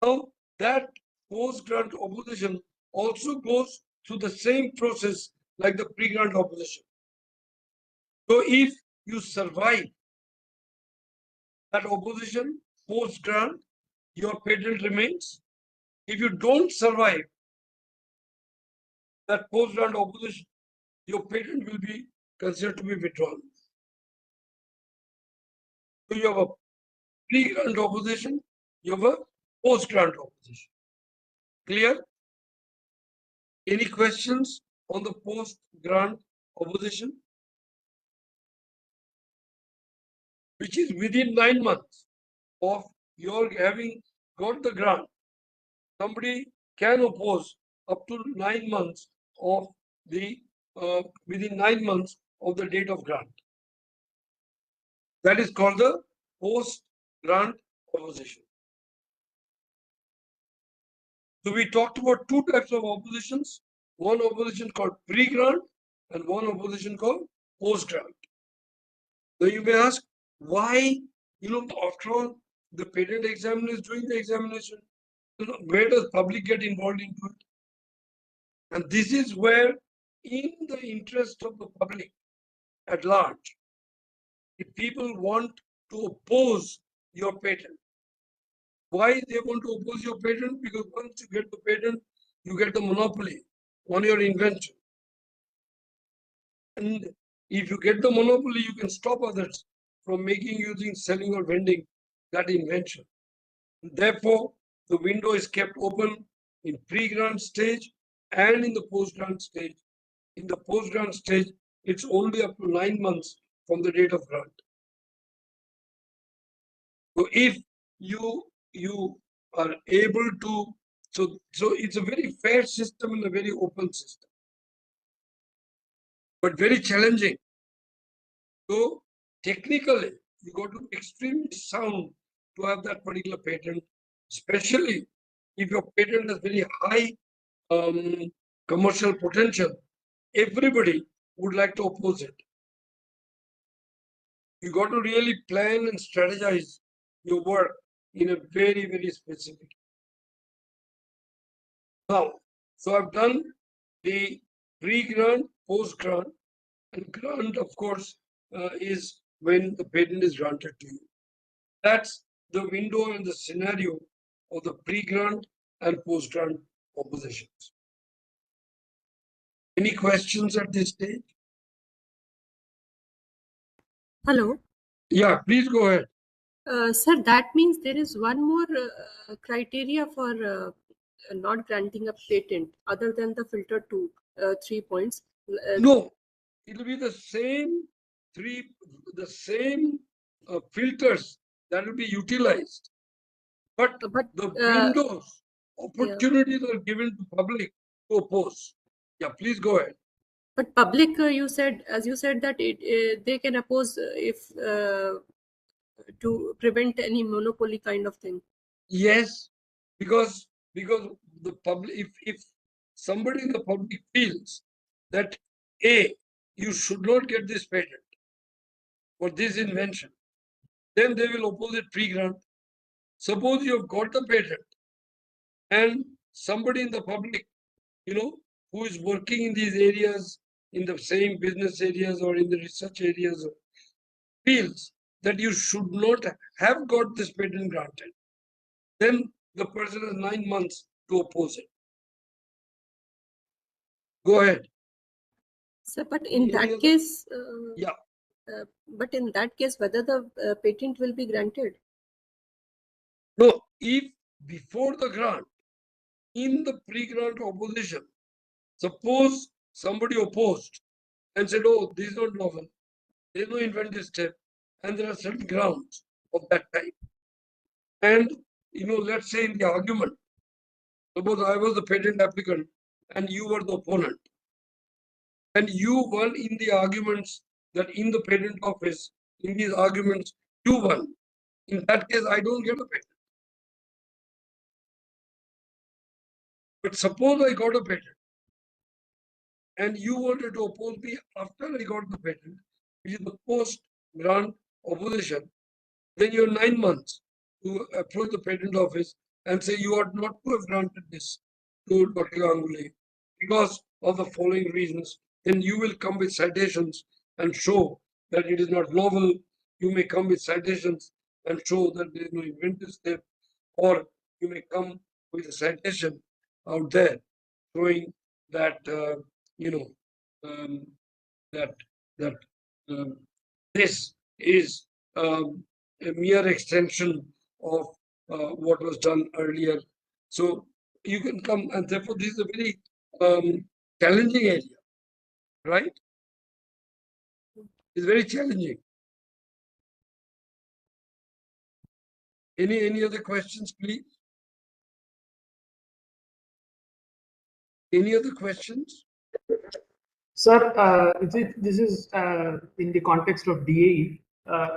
Speaker 2: Now, that post grant opposition also goes through the same process like the pre grant opposition. So, if you survive that opposition post grant, your patent remains. If you don't survive that post grant opposition, your patent will be considered to be withdrawn. So, you have a pre grant opposition, you have a post grant opposition. Clear? Any questions on the post grant opposition? Which is within 9 months of your having got the grant. Somebody can oppose up to 9 months of the within 9 months of the date of grant. That is called the post grant opposition. So we talked about two types of oppositions, one opposition called pre-grant and one opposition called post-grant. So you may ask, why, after all, the patent examiner is doing the examination. Where does public get involved into it? And this is where, in the interest of the public at large, if people want to oppose your patent, why they want to oppose your patent? Because once you get the patent, you get the monopoly on your invention. And if you get the monopoly, you can stop others from making, using, selling, or vending that invention. Therefore, the window is kept open in pre-grant stage and in the post-grant stage. In the post-grant stage, it's only up to 9 months from the date of grant. So if you are able to, so it's a very fair system and a very open system, but very challenging. So technically, you got to be extremely sound to have that particular patent, especially if your patent has very high commercial potential. Everybody would like to oppose it. You got to really plan and strategize your work in a very, very specific. Now, so I've done the pre-grant, post-grant, and grant, of course, is when the patent is granted to you. That's the window and the scenario of the pre-grant and post-grant oppositions. Any questions at this stage?
Speaker 7: Hello.
Speaker 2: Yeah, please go ahead.
Speaker 7: Sir, that means there is one more criteria for not granting a patent other than the filter 3 points.
Speaker 2: No, it will be the same filters that will be utilized. But the windows, opportunities are given to public to oppose. Yeah, please go ahead.
Speaker 7: But public, you said, as you said, that they can oppose if to prevent any monopoly kind of thing.
Speaker 2: Yes, because the public, if somebody in the public feels that you should not get this patent for this invention, then they will oppose it pre-grant. Suppose you have got the patent and somebody in the public, who is working in these areas, in the same business areas or in the research areas, feels that you should not have got this patent granted, then the person has 9 months to oppose it. Go ahead.
Speaker 7: So, but in that case,
Speaker 2: yeah.
Speaker 7: But in that case, whether the patent will be granted?
Speaker 2: No, if before the grant, in the pre-grant opposition, suppose somebody opposed and said, oh, this is not novel, there is no inventive step, and there are certain grounds of that type. And, let's say in the argument, suppose I was the patent applicant and you were the opponent. And you won in the arguments that in the patent office, in these arguments, you won. In that case, I don't get a patent. But suppose I got a patent and you wanted to oppose me after I got the patent, which is the post-grant opposition, then you have 9 months to approach the patent office and say you ought not to have granted this to Dr. Ganguly because of the following reasons. Then you will come with citations and show that it is not novel. You may come with citations and show that there is no inventive step, or you may come with a citation out there showing that you know um, that that um, this is a mere extension of what was done earlier. So you can come, and therefore this is a very challenging area, right? It's very challenging. Any other questions, please? Any other questions?
Speaker 6: Sir, this is in the context of DAE.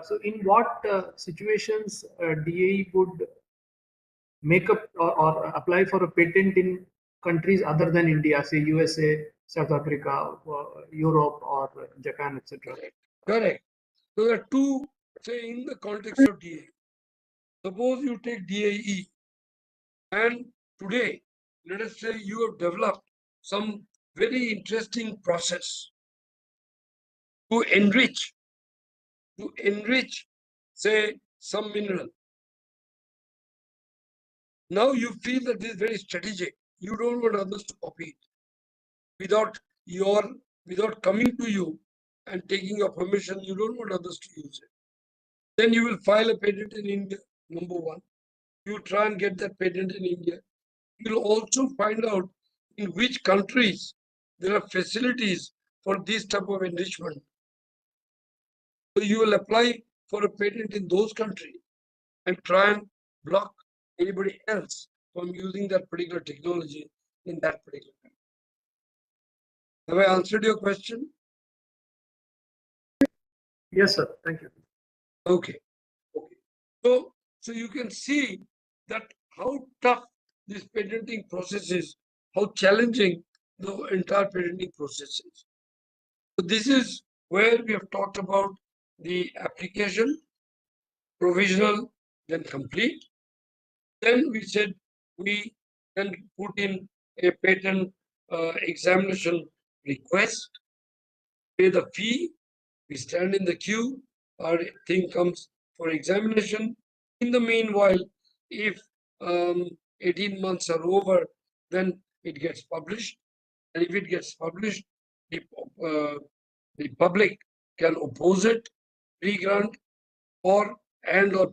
Speaker 6: So, in what situations DAE would make up or apply for a patent in countries other than India, say USA, South Africa, Europe, or Japan, etc.?
Speaker 2: Correct. So there are two, say in the context of DAE. Suppose you take DAE, and today, let us say you have developed some very interesting process to enrich, say, some mineral. Now you feel that this is very strategic. You don't want others to copy it without coming to you and taking your permission. You don't want others to use it. Then you will file a patent in India. Number one, you try and get that patent in India. You will also find out in which countries there are facilities for this type of enrichment. So you will apply for a patent in those countries and try and block anybody else from using that particular technology in that particular country. Have I answered your question?
Speaker 6: Yes, sir. Thank you.
Speaker 2: Okay. Okay. So you can see that how tough this patenting process is, how challenging the entire patenting process is. So this is where we have talked about the application, provisional, then complete. Then we said we can put in a patent examination request, pay the fee, we stand in the queue, our thing comes for examination. In the meanwhile, if 18 months are over, then it gets published. And if it gets published, the public can oppose it, pre-grant or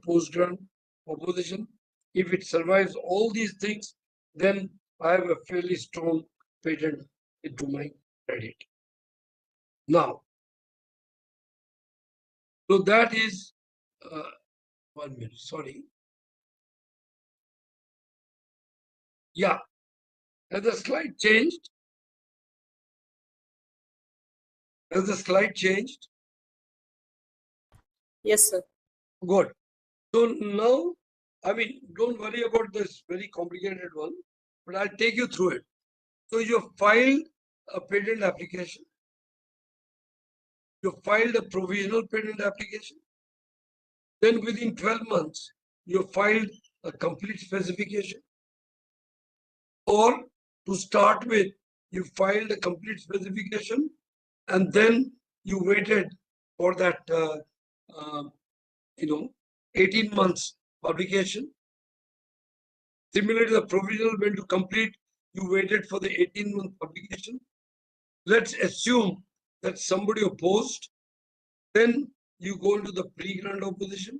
Speaker 2: post-grant opposition. If it survives all these things, then I have a fairly strong patent into my credit. Now, so that is 1 minute, sorry. Yeah, has the slide changed? Has the slide changed?
Speaker 7: Yes, sir.
Speaker 2: Good. So now, I mean, don't worry about this very complicated one, but I'll take you through it. So you have filed a patent application. You filed a provisional patent application. Then within 12 months, you filed a complete specification. Or to start with, you filed a complete specification and then you waited for that, 18 months publication. Similarly, the provisional went to complete, you waited for the 18-month publication. Let's assume that somebody opposed, then you go into the pre-grant opposition.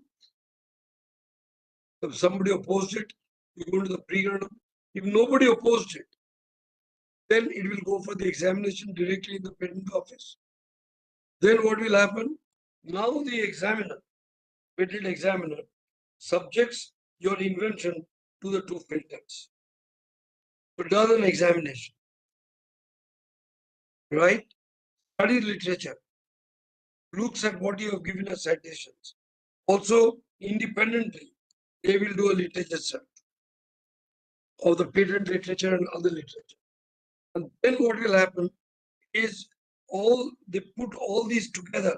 Speaker 2: If somebody opposed it, you go into the pre-grant. If nobody opposed it, then it will go for the examination directly in the patent office. Then what will happen? Now the examiner, patent examiner, subjects your invention to the two filters. So does an examination. right? Study literature, looks at what you have given as citations. Also, independently, they will do a literature search of the patent literature and other literature. And then what will happen is they put all these together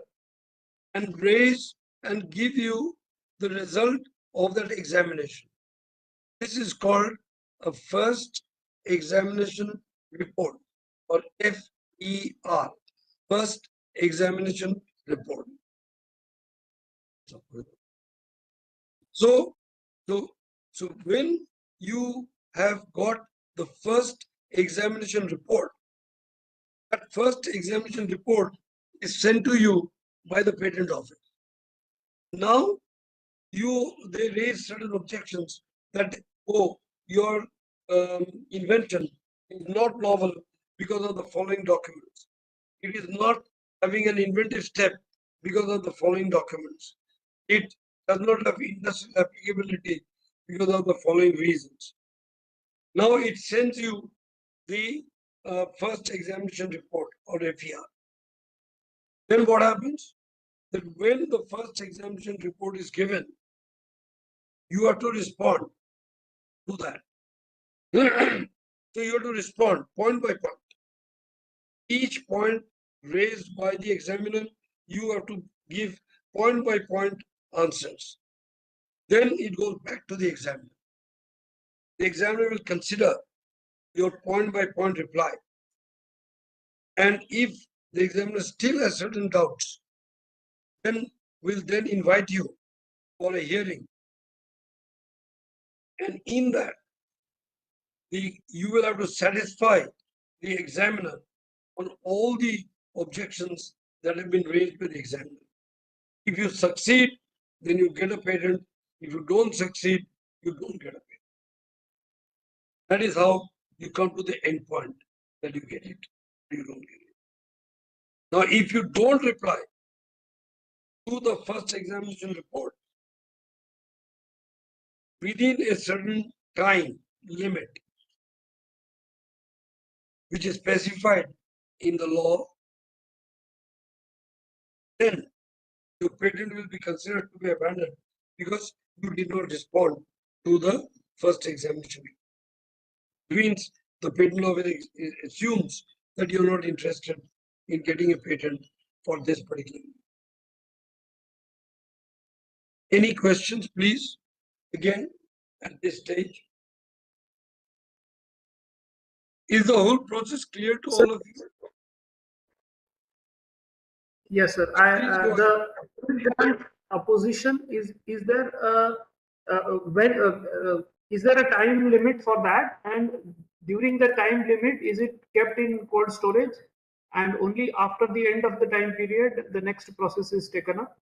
Speaker 2: and raise and give you the result of that examination. This is called a first examination report, or FER, first examination report. So when you have got the first examination report, that first examination report is sent to you by the patent office. Now they raise certain objections that, oh, your invention is not novel because of the following documents. It is not having an inventive step because of the following documents. It does not have industrial applicability because of the following reasons. Now it sends you the first examination report, or FER. Then what happens? That when the first examination report is given, you have to respond to that. So you have to respond point by point. Each point raised by the examiner, you have to give point by point answers. Then it goes back to the examiner. The examiner will consider your point by point reply. And if the examiner still has certain doubts, then will then invite you for a hearing. And in that, you will have to satisfy the examiner on all the objections that have been raised by the examiner. If you succeed, then you get a patent. If you don't succeed, you don't get a patent. That is how you come to the end point, that you get it, you don't get it. Now, if you don't reply to the first examination report within a certain time limit, which is specified in the law, then your patent will be considered to be abandoned because you did not respond to the first examination. It means the patent office assumes that you're not interested in getting a patent for this particular. Any questions, please? Again, at this stage. Is the whole process clear to all of you?
Speaker 6: Yes, sir.
Speaker 2: Please go ahead.
Speaker 6: The opposition is there is there a time limit for that? And during the time limit, is it kept in cold storage? And only after the end of the time period, the next process is taken up?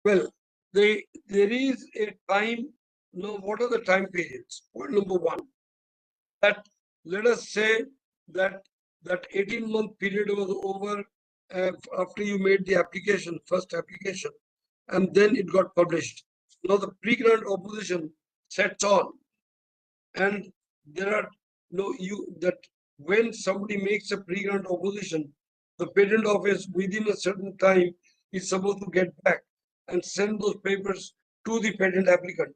Speaker 2: Well, there is a time. Now, what are the time periods? Point number one, that let us say that 18-month period was over after you made the application, first application, and then it got published. Now the pre-grant opposition sets on, and there are that when somebody makes a pre-grant opposition, the patent office within a certain time is supposed to get back and send those papers to the patent applicant.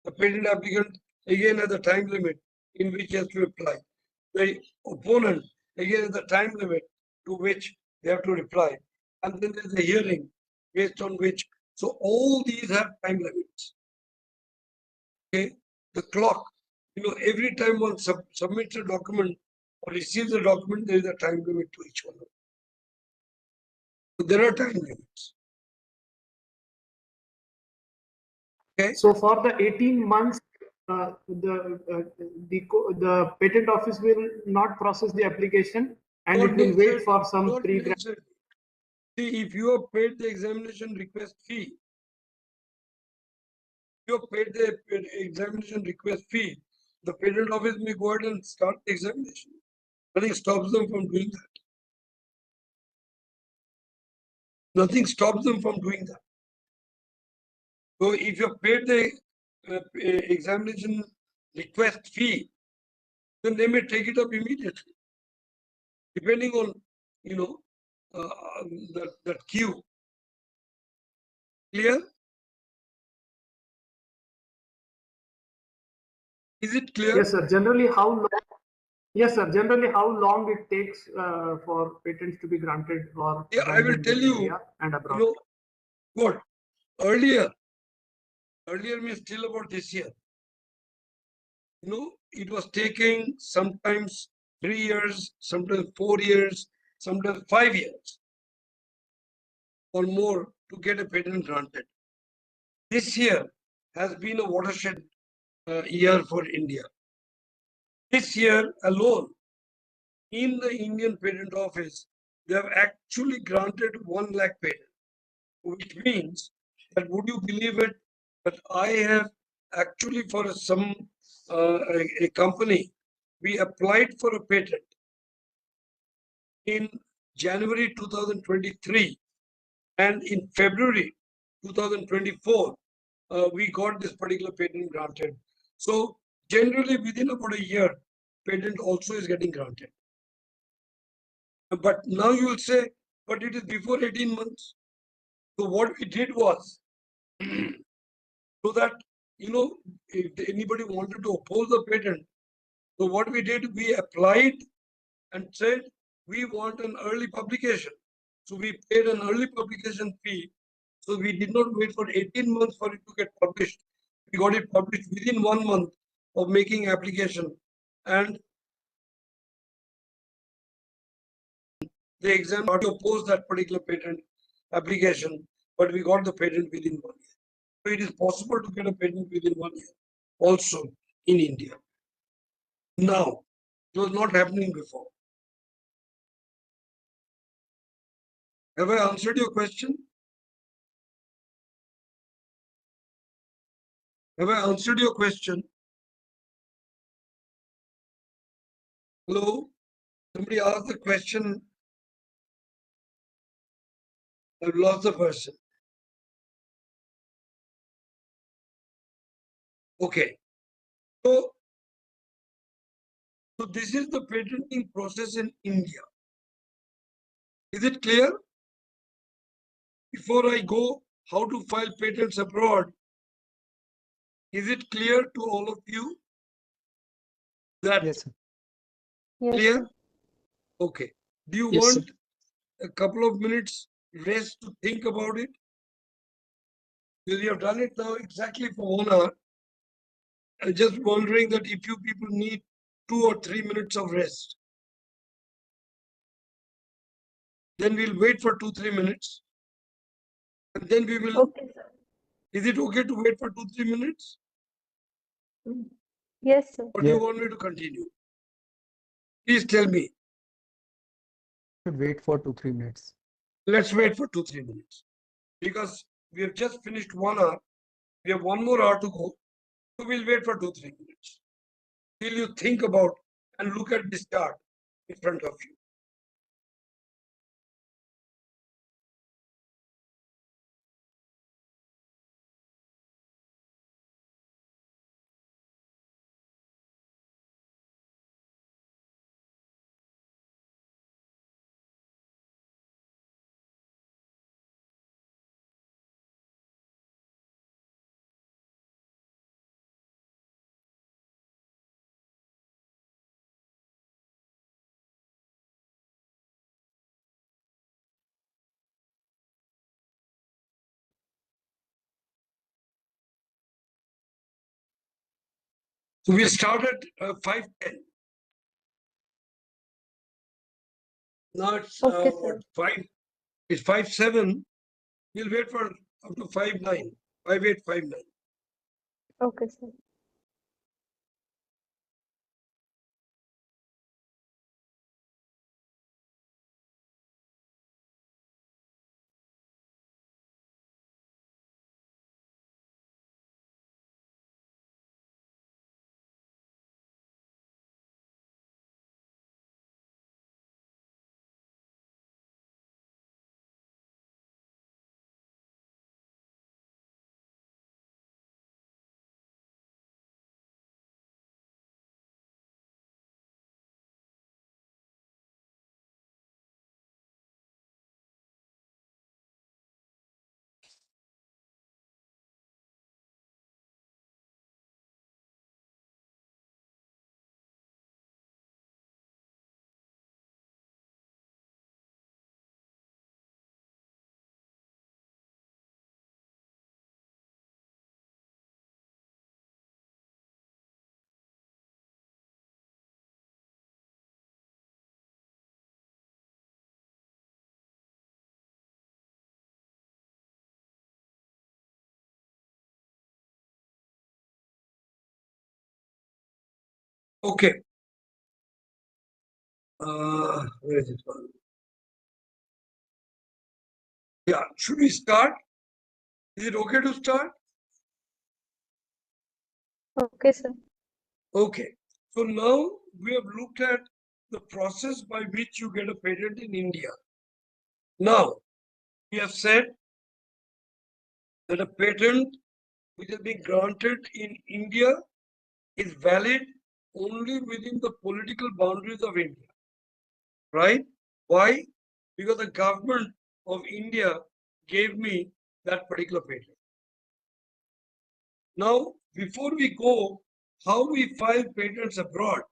Speaker 2: The patent applicant again has a time limit in which he has to reply. The opponent again has a time limit to which they have to reply. And then there's a hearing based on which. So all these have time limits. Okay, the clock, every time one submits a document or receives a document, there is a time limit to each one. So there are time limits. Okay.
Speaker 6: So for the 18 months, the patent office will not process the application, and it will wait for some pre-grant.
Speaker 2: See, if you have paid the examination request fee, the patent office may go ahead and start the examination. Nothing stops them from doing that. Nothing stops them from doing that. So if you have paid the examination request fee, then they may take it up immediately. Depending on you know, that queue. Clear? Is it clear?
Speaker 6: Yes, sir. Generally, how long? Yes, sir. Generally, how long it takes for patents to be granted or
Speaker 2: Yeah, I will
Speaker 6: abandoned
Speaker 2: tell
Speaker 6: in
Speaker 2: you,
Speaker 6: India and
Speaker 2: you
Speaker 6: abroad?
Speaker 2: know, what? Earlier means still about this year. You know, it was taking sometimes 3 years, sometimes 4 years, sometimes 5 years or more to get a patent granted. This year has been a watershed year for India. This year alone, in the Indian Patent Office, they have actually granted 1 lakh patents, which means that, would you believe it, that I have actually for a company, we applied for a patent in January 2023, and in February 2024, we got this particular patent granted. So generally within about a year, patent also is getting granted. But now you will say, but it is before 18 months. So what we did was, so that, you know, if anybody wanted to oppose the patent, so what we did, we applied and said, we want an early publication. So we paid an early publication fee. So we did not wait for 18 months for it to get published. We got it published within 1 month of making application. And the exam party opposed that particular patent application, but we got the patent within 1 year. So it is possible to get a patent within 1 year also in India. Now, it was not happening before. Have I answered your question? Have I answered your question? Hello? Somebody asked the question. I've lost the person. Okay. So this is the patenting process in India. Is it clear? Before I go, how to file patents abroad, is it clear to all of you that
Speaker 5: Yes, sir.
Speaker 3: Yes,
Speaker 2: clear?
Speaker 3: sir.
Speaker 2: Okay. Do you
Speaker 4: Yes, sir.
Speaker 2: want a couple of minutes rest to think about it? Because you have done it now exactly for 1 hour. I'm just wondering that if you people need 2 or 3 minutes of rest, then we'll wait for 2-3 minutes. And then we will,
Speaker 3: Okay, sir.
Speaker 2: is it okay to wait for 2-3 minutes?
Speaker 3: Mm. Yes, sir.
Speaker 2: Or do you
Speaker 5: Yeah,
Speaker 2: want me to continue? Please tell me.
Speaker 5: should wait for 2-3 minutes.
Speaker 2: Let's wait for 2-3 minutes. Because we have just finished 1 hour. We have 1 more hour to go. So we'll wait for 2-3 minutes. Till you think about and look at this chart in front of you. So we'll start at 5:10. Now it's
Speaker 3: Okay,
Speaker 2: what,
Speaker 3: sir.
Speaker 2: 5? It's 5:07. We'll wait for up to 5:09. 5:08, 5:09.
Speaker 3: Okay, sir.
Speaker 2: Okay. Where is it? Yeah, should we start? Is it okay to start?
Speaker 3: Okay, sir.
Speaker 2: Okay. So now we have looked at the process by which you get a patent in India. Now, we have said that a patent which has been granted in India is valid only within the political boundaries of India. Right? Why? Because the government of India gave me that particular patent. Now, before we go, how we file patents abroad,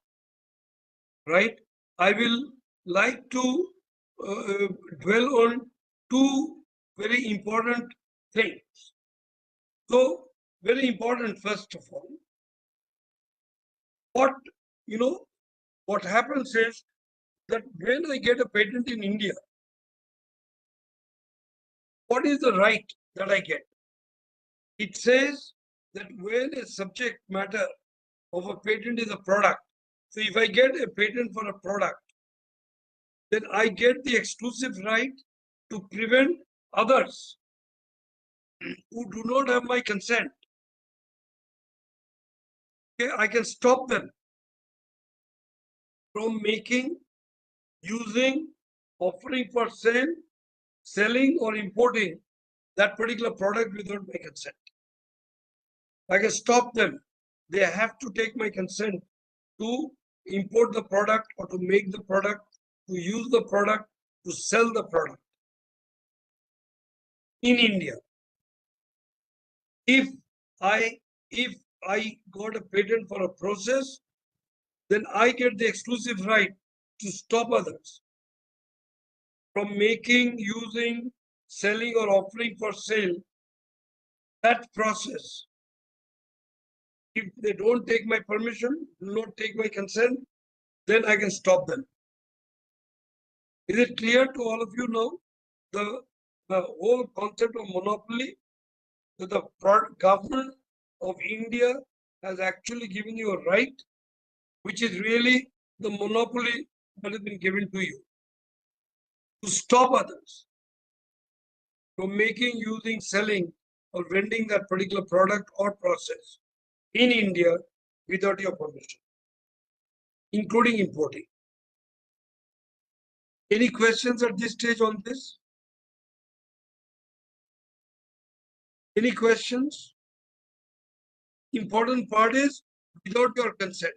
Speaker 2: right? I will like to dwell on two very important things. So, very important, first of all, what happens is that when I get a patent in India, what is the right that I get? It says that when a subject matter of a patent is a product, so if I get a patent for a product, then I get the exclusive right to prevent others who do not have my consent. Okay, I can stop them from making, using, offering for sale, selling, or importing that particular product without my consent. I can stop them. They have to take my consent to import the product or to make the product, to use the product, to sell the product in India. If I got a patent for a process, then I get the exclusive right to stop others from making, using, selling, or offering for sale that process. If they don't take my permission, do not take my consent, then I can stop them. Is it clear to all of you now? The whole concept of monopoly, that the government of India has actually given you a right, which is really the monopoly that has been given to you, to stop others from making, using, selling, or vending that particular product or process in India without your permission, including importing. Any questions at this stage on this? Any questions? Important part is without your consent.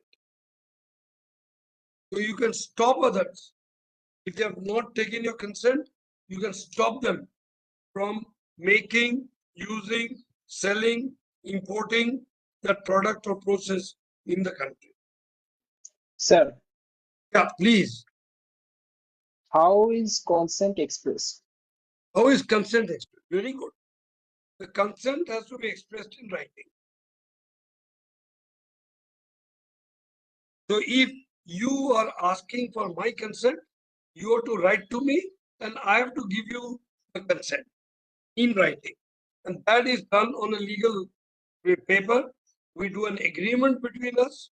Speaker 2: So you can stop others. If they have not taken your consent, you can stop them from making, using, selling, importing that product or process in the country.
Speaker 4: Sir,
Speaker 2: Yeah, please.
Speaker 4: how is consent expressed?
Speaker 2: How is consent expressed? Very good. The consent has to be expressed in writing. So if you are asking for my consent, you have to write to me and I have to give you the consent in writing. And that is done on a legal paper. We do an agreement between us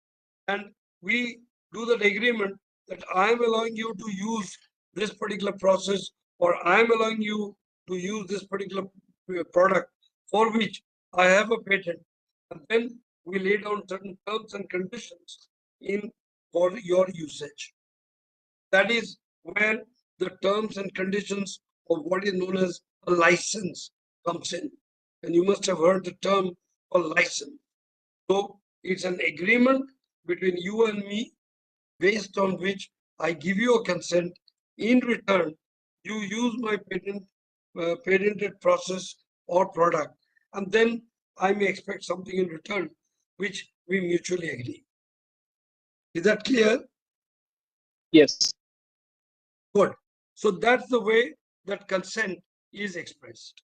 Speaker 2: and we do that agreement that I am allowing you to use this particular process or I am allowing you to use this particular product for which I have a patent. And then we lay down certain terms and conditions in for your usage. That is where the terms and conditions of what is known as a license comes in. And you must have heard the term called license. So it's an agreement between you and me based on which I give you a consent. In return, you use my patented process or product, and then I may expect something in return, which we mutually agree. Is that clear?
Speaker 4: Yes.
Speaker 2: Good. So that's the way that consent is expressed.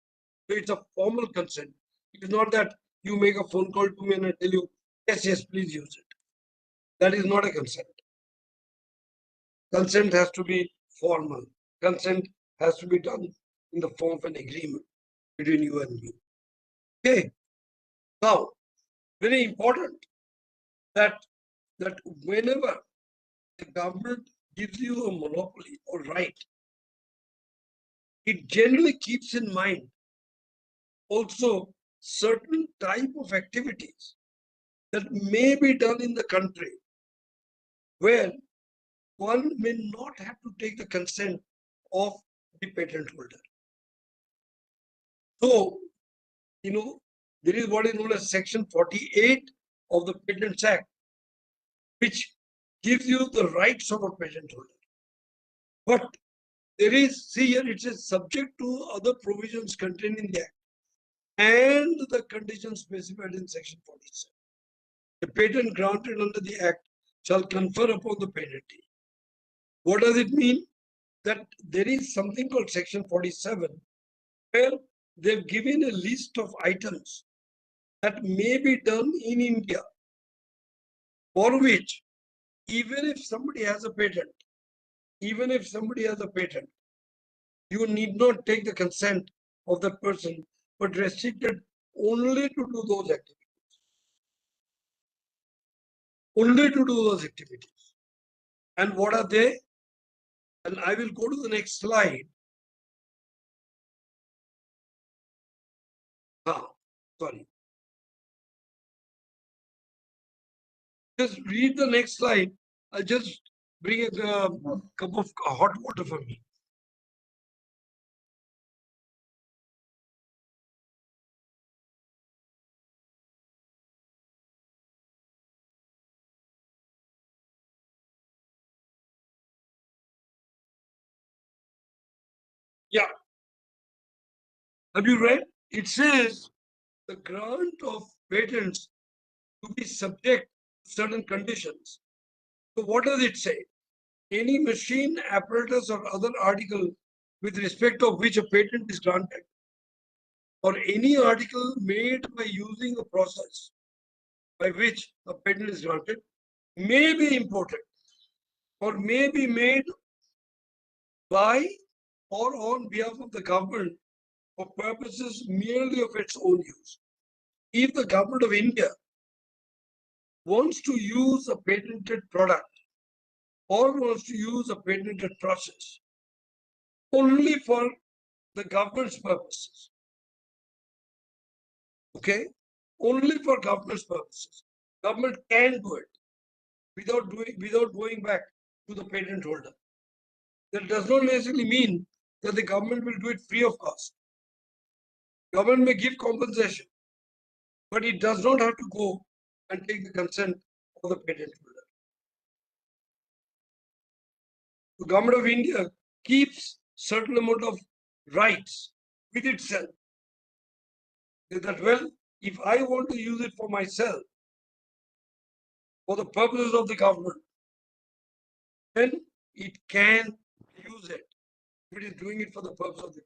Speaker 2: So it's a formal consent. It is not that you make a phone call to me and I tell you, yes, yes, please use it. That is not a consent. Consent has to be formal. Consent has to be done in the form of an agreement between you and me. Okay. Now, very important that that whenever the government gives you a monopoly or right, it generally keeps in mind also certain type of activities that may be done in the country where one may not have to take the consent of the patent holder. So, there is what is known as Section 48 of the Patents Act, which gives you the rights of a patent holder. But there is, see here, it says subject to other provisions contained in the Act and the conditions specified in Section 47. The patent granted under the Act shall confer upon the patentee. What does it mean? That there is something called Section 47, where they've given a list of items that may be done in India, for which, even if somebody has a patent, you need not take the consent of that person, but restricted only to do those activities. Only to do those activities. And what are they? And I will go to the next slide. Sorry. Just read the next slide. I'll just bring a cup of hot water for me. Yeah. Have you read? It says the grant of patents to be subject to certain conditions. So what does it say? Any machine, apparatus, or other article with respect of which a patent is granted, or any article made by using a process by which a patent is granted, may be imported or may be made by or on behalf of the government for purposes merely of its own use. If the government of India wants to use a patented product or wants to use a patented process only for the government's purposes, okay, only for government's purposes, government can do it without going back to the patent holder. That does not necessarily mean that the government will do it free of cost. Government may give compensation, but it does not have to go and take the consent of the patent holder. The government of India keeps certain amount of rights with itself. That, well, if I want to use it for myself, for the purposes of the government, then it can use it. If it is doing it for the purpose of the government.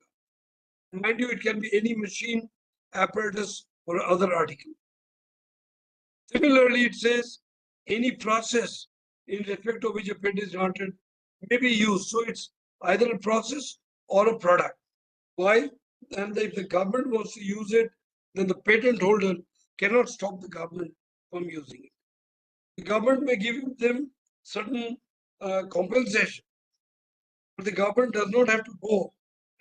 Speaker 2: Mind you, it can be any machine, apparatus, or other article. Similarly, it says any process in respect of which a patent is granted may be used. So it's either a process or a product. Why? And if the government wants to use it, then the patent holder cannot stop the government from using it. The government may give them certain compensation, but the government does not have to go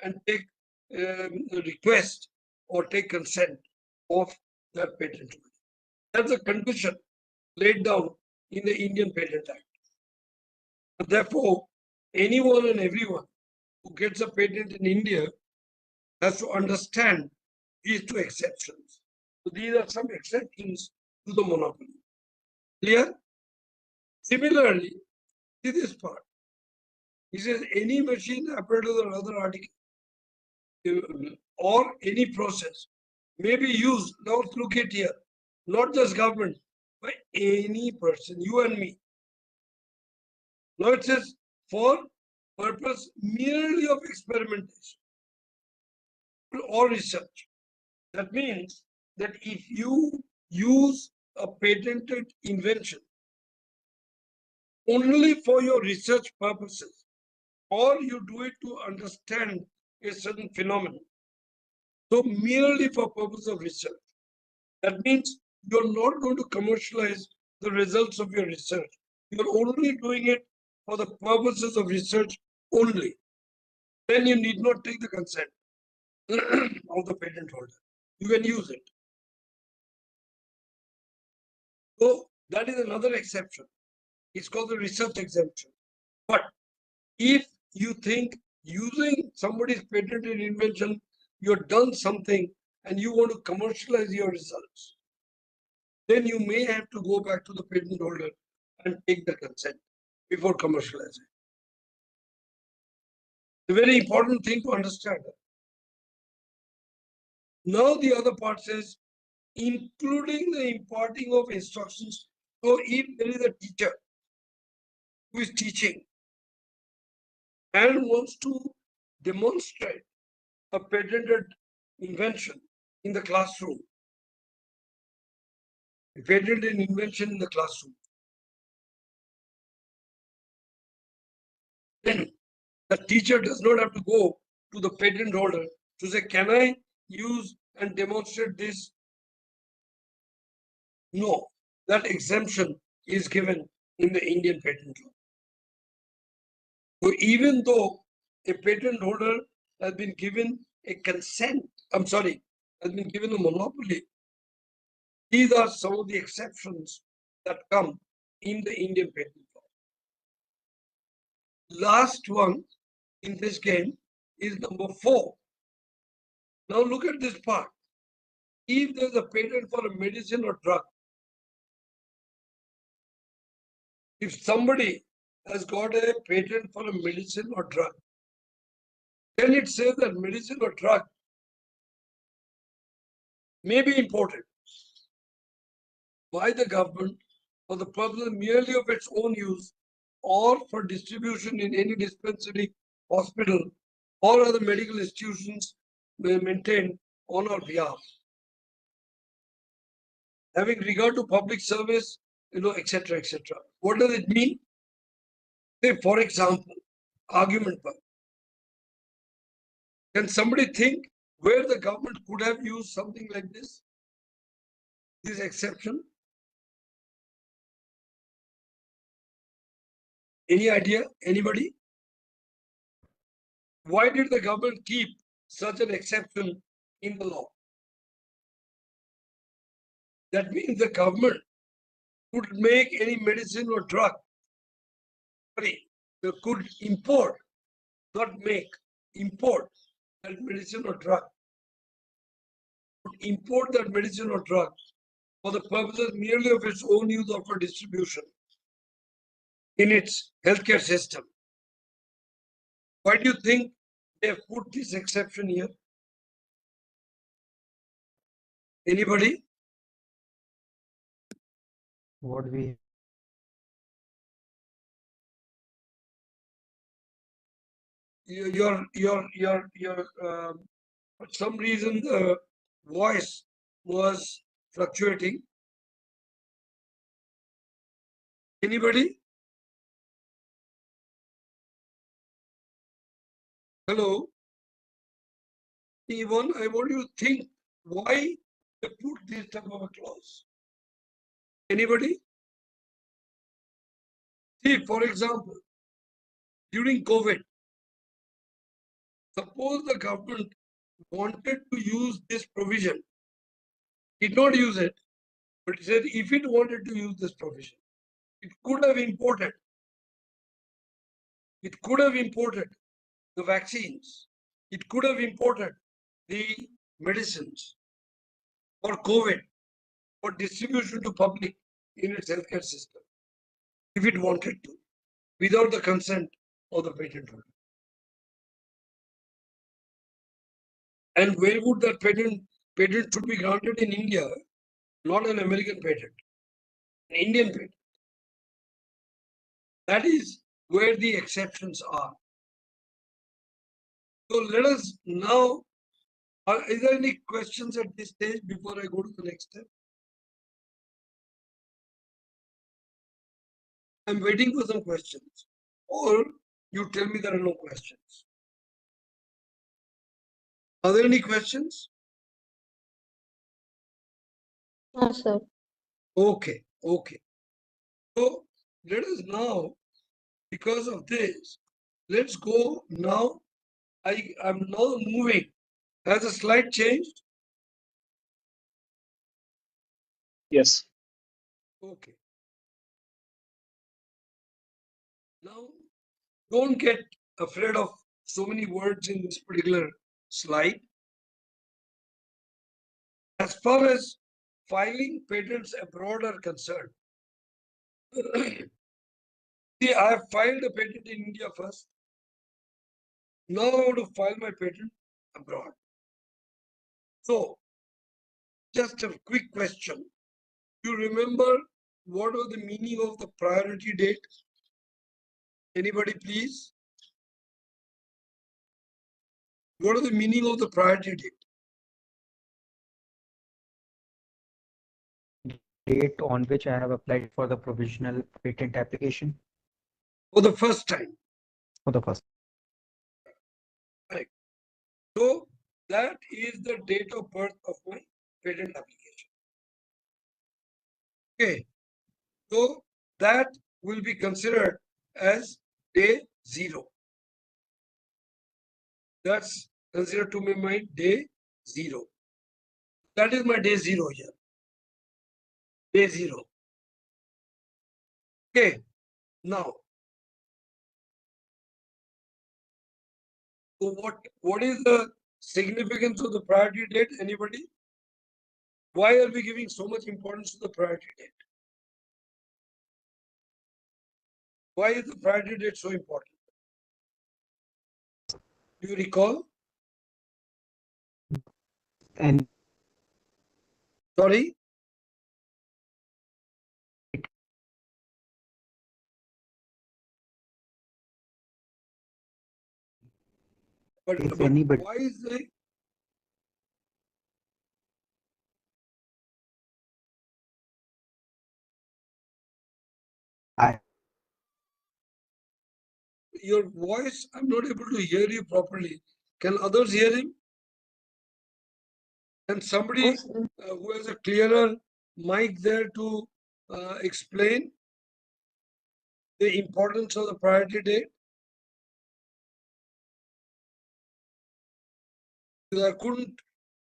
Speaker 2: and take a request or take consent of that patent holder. That's a condition laid down in the Indian Patent Act. Therefore, anyone and everyone who gets a patent in India has to understand these two exceptions. So these are some exceptions to the monopoly. Clear? Similarly, see this part. He says any machine, apparatus, or other article or any process may be used. Now look at here, not just government, by any person, you and me. Now it says for purpose merely of experimentation or research. That means that if you use a patented invention only for your research purposes, or you do it to understand a certain phenomenon, so merely for purpose of research, that means you're not going to commercialize the results of your research. You're only doing it for the purposes of research only. Then you need not take the consent of the patent holder. You can use it. So that is another exception. It's called the research exemption. But if you think using somebody's patented invention, you've done something and you want to commercialize your results, then you may have to go back to the patent holder and take the consent before commercializing. It's a very important thing to understand. Now the other part says, including the imparting of instructions. So if there is a teacher who is teaching and wants to demonstrate a patented invention in the classroom, a patented invention in the classroom, then the teacher does not have to go to the patent holder to say, can I use and demonstrate this? No, that exemption is given in the Indian patent law. So even though a patent holder has been given a consent, has been given a monopoly, these are some of the exceptions that come in the Indian patent law. Last one in this game is number 4. Now look at this part. If there's a patent for a medicine or drug, if somebody has got a patent for a medicine or drug, then it says that medicine or drug may be imported by the government for the purpose merely of its own use or for distribution in any dispensary, hospital, or other medical institutions maintained on our behalf. Having regard to public service, etc., etc. What does it mean? Say, for example, argument part. Can somebody think where the government could have used something like this exception? Any idea? Anybody? Why did the government keep such an exception in the law? That means the government could make any medicine or drug. Sorry, they could import, not make, import that medicine or drug. Could import that medicine or drug for the purposes merely of its own use or for distribution in its healthcare system. Why do you think they have put this exception here? Anybody?
Speaker 5: What we
Speaker 2: Your for some reason the voice was fluctuating. Anybody? Hello? Even I want you to think why they put this type of a clause. Anybody? See, for example, during COVID, suppose the government wanted to use this provision, did not use it, but it said if it wanted to use this provision, it could have imported. It could have imported the vaccines. It could have imported the medicines for COVID for distribution to public in its healthcare system, if it wanted to, without the consent of the patent holder. And where would that patent should be granted in India, not an American patent, an Indian patent. That is where the exceptions are. So let us now, is there any questions at this stage before I go to the next step? I'm waiting for some questions, or you tell me there are no questions. Are there any questions?
Speaker 3: No, sir.
Speaker 2: Okay, okay. So let us now, because of this, let's go now. I'm now moving. Has the slide changed?
Speaker 4: Yes.
Speaker 2: Okay. Now, don't get afraid of so many words in this particular slide. As far as filing patents abroad are concerned, see, I have filed a patent in India first. Now I want to file my patent abroad. So, just a quick question. You remember what was the meaning of the priority date? Anybody, please? What is the meaning of the priority date?
Speaker 5: Date on which I have applied for the provisional patent application
Speaker 2: For the first time.
Speaker 5: for the first.
Speaker 2: Right. So that is the date of birth of my patent application. Okay. So that will be considered as day 0. That's considered to be my day 0. That is my day 0 here. Day 0. Okay. Now, so what is the significance of the priority date? Anybody? Why are we giving so much importance to the priority date? Why is the priority date so important? Do you recall?
Speaker 5: And
Speaker 2: Sorry? But
Speaker 5: if anybody,
Speaker 2: why is the
Speaker 5: I
Speaker 2: your voice? I'm not able to hear you properly. Can others hear him? Can somebody who has a clearer mic there to explain the importance of the priority date? Because I couldn't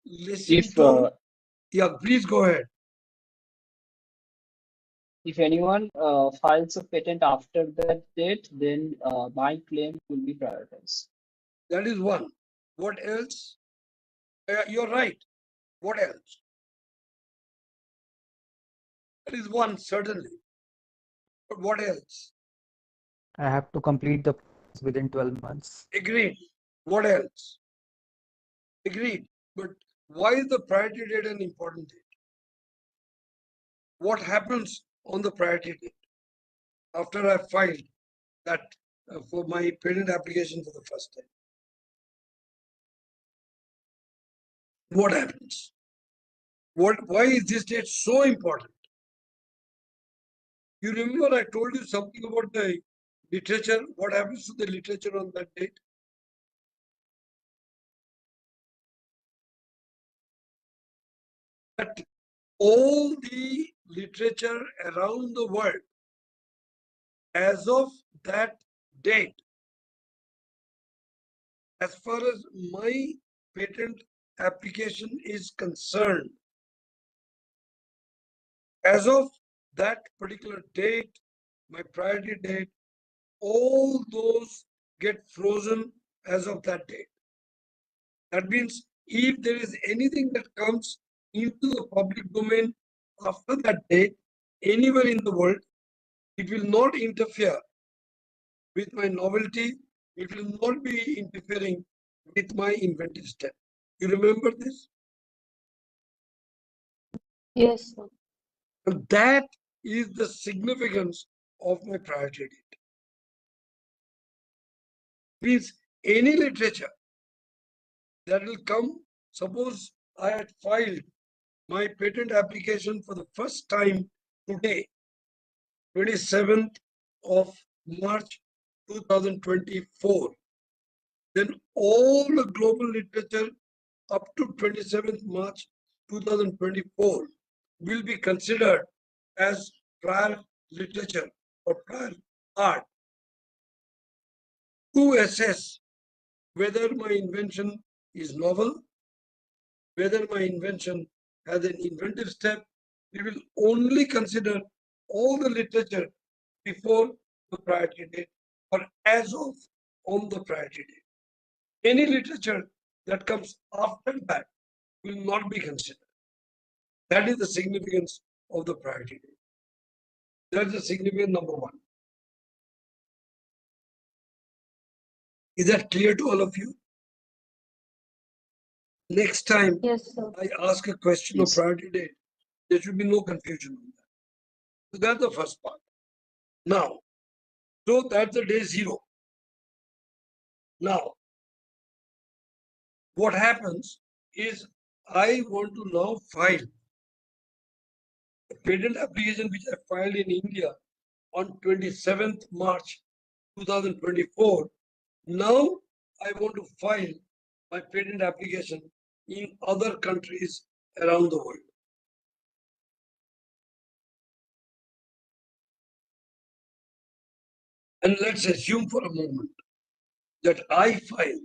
Speaker 2: listen
Speaker 4: If
Speaker 2: to. Yeah, please go ahead.
Speaker 4: if anyone files a patent after that date, then my claim will be prioritized.
Speaker 2: That is one. What else? You're right. What else? That is one, certainly. But what else?
Speaker 5: have to complete the process within 12 months.
Speaker 2: Agreed. What else? Agreed. But why is the priority date an important date? What happens on the priority date after I filed that for my patent application for the first time? What happens? Why is this date so important? You remember I told you something about the literature. What happens to the literature on that date? That all the literature around the world as of that date, as far as my patent application is concerned, as of that particular date, my priority date, all those get frozen as of that date. That means if there is anything that comes into the public domain after that date, anywhere in the world, it will not interfere with my novelty. It will not be interfering with my inventive step. You remember this?
Speaker 3: Yes, sir.
Speaker 2: And that is the significance of my priority date. Means any literature that will come, suppose I had filed my patent application for the first time today, 27th of March 2024, then all the global literature up to 27th March 2024 will be considered as prior literature or prior art to assess whether my invention is novel, whether my invention has an inventive step. We will only consider all the literature before the priority date or as of on the priority date. Any literature that comes after that will not be considered. That is the significance of the priority date. That's the significance number one. Is that clear to all of you? Next time
Speaker 3: Yes, sir.
Speaker 2: I ask a question of
Speaker 5: Yes.
Speaker 2: priority date, there should be no confusion on that. So that's the first part. Now, so that's the day zero. Now, what happens is I want to now file a patent application which I filed in India on 27th March 2024. Now I want to file my patent application in other countries around the world. And let's assume for a moment that I file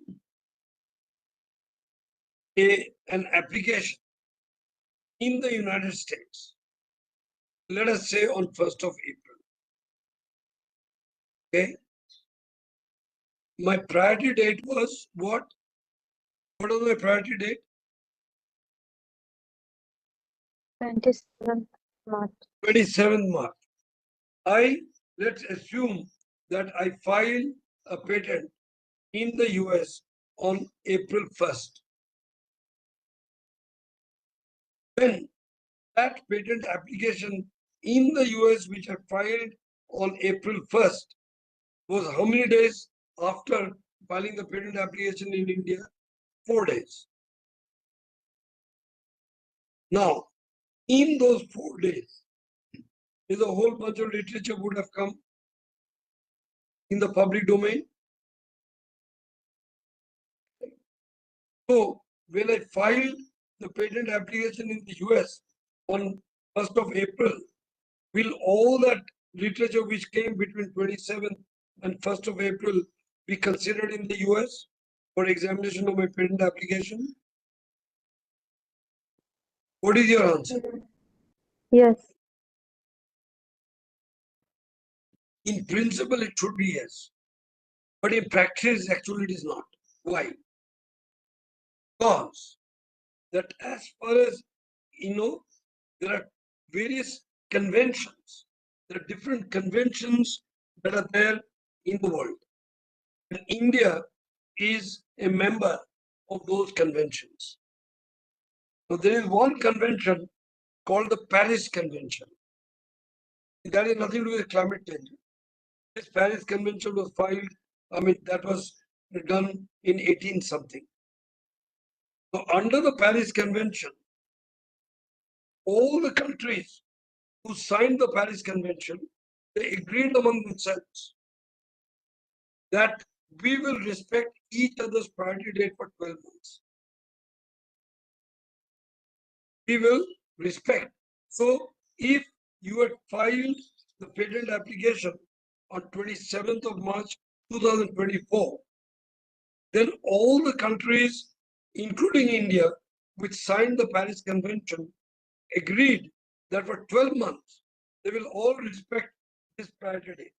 Speaker 2: an application in the United States, let us say on 1st of April. Okay. My priority date was what? What was my priority date?
Speaker 3: 27th March.
Speaker 2: 27th March. Let's assume that I file a patent in the US on April 1st. When that patent application in the US, which I filed on April 1st, was how many days after filing the patent application in India? 4 days. Now, in those 4 days, is a whole bunch of literature would have come in the public domain. So when I filed the patent application in the US on 1st of April, will all that literature which came between 27th and 1st of April be considered in the US for examination of my patent application? What is your answer?
Speaker 3: Yes.
Speaker 2: In principle, it should be yes. But in practice, actually, it is not. Why? Because that as far as you know, there are various conventions. There are different conventions that are there in the world. And India is a member of those conventions. So there is one convention called the Paris Convention. That has nothing to do with climate change. This Paris Convention was filed, that was done in 18 something. So under the Paris Convention, all the countries who signed the Paris Convention, they agreed among themselves that we will respect each other's priority date for 12 months. We will respect. So if you had filed the patent application on 27th of March 2024, then all the countries, including India, which signed the Paris Convention, agreed that for 12 months, they will all respect this priority date.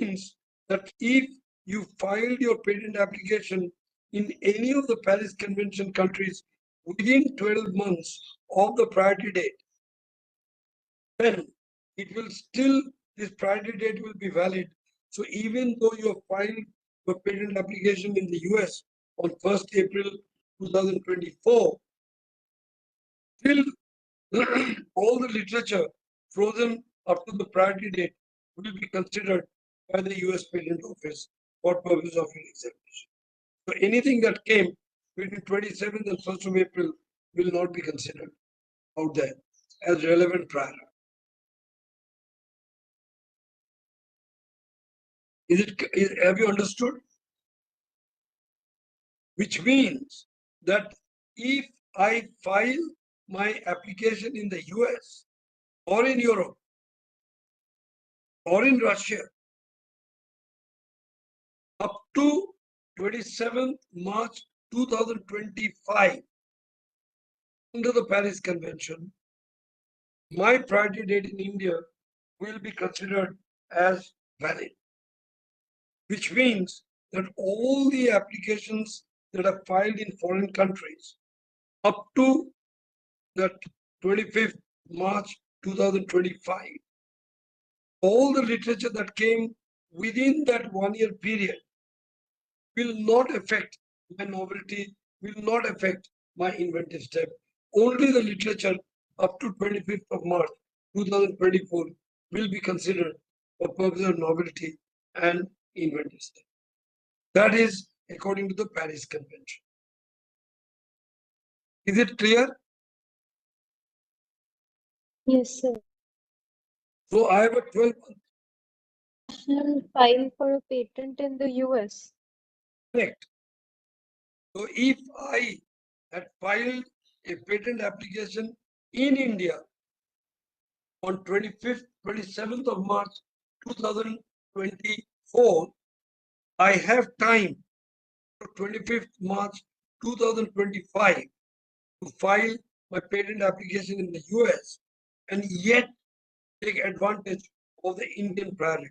Speaker 2: Means that if you filed your patent application in any of the Paris Convention countries within 12 months of the priority date, then it will still, this priority date will be valid. So even though you have filed your patent application in the US on 1st April 2024, still all the literature frozen up to the priority date will be considered by the US Patent Office for purpose of your examination. So anything that came between 27th and 1st of April will not be considered out there as relevant prior. Have you understood? Which means that if I file my application in the US or in Europe or in Russia up to 27th March 2025 under the Paris Convention, my priority date in India will be considered as valid, which means that all the applications that are filed in foreign countries up to that 25th March 2025, all the literature that came within that 1 year period will not affect my novelty, will not affect my inventive step. Only the literature up to 25th of March 2024 will be considered for purpose of novelty and inventive step. That is according to the Paris Convention. Is it clear?
Speaker 3: Yes, sir.
Speaker 2: So I have a 12-month.
Speaker 3: National file for a patent in the US.
Speaker 2: Correct. So if I had filed a patent application in India on 25th, 27th of March 2024, I have time to 25th March 2025 to file my patent application in the US and yet take advantage of the Indian priority.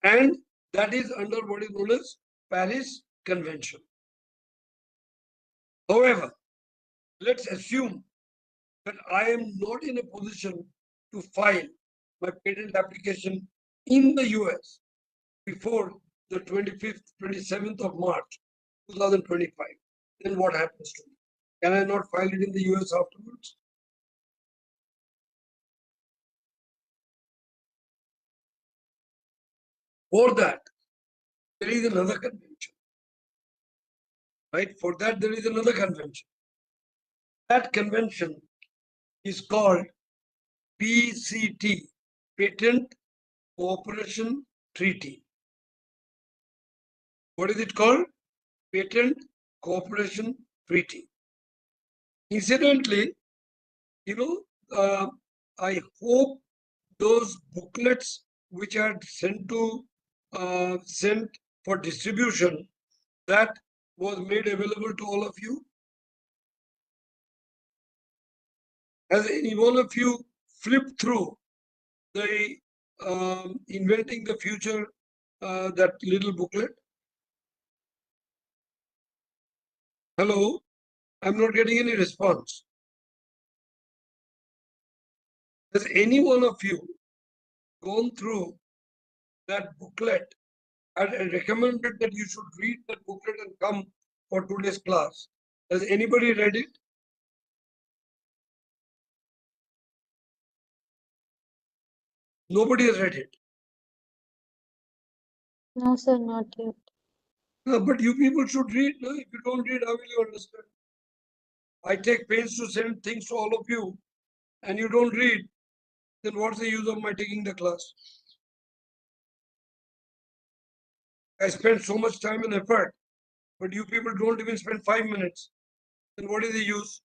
Speaker 2: And that is under what is known as Paris Convention. However, let's assume that I am not in a position to file my patent application in the US before the 25th, 27th of March 2025. Then what happens to me? Can I not file it in the US afterwards? For that, there is another convention. Right? For that, there is another convention. That convention is called PCT, Patent Cooperation Treaty. What is it called? Patent Cooperation Treaty. Incidentally, I hope those booklets which are sent for distribution, that was made available to all of you. Has any one of you flipped through the Inventing the Future, that little booklet? Hello, I'm not getting any response. Has any one of you gone through that booklet? I recommended that you should read that booklet and come for today's class. Has anybody read it? Nobody has read it.
Speaker 3: No, sir, not yet.
Speaker 2: No, but you people should read. No? If you don't read, how will you understand? I take pains to send things to all of you, and you don't read, then what's the use of my taking the class? I spend so much time and effort, but you people don't even spend 5 minutes. Then what is the use?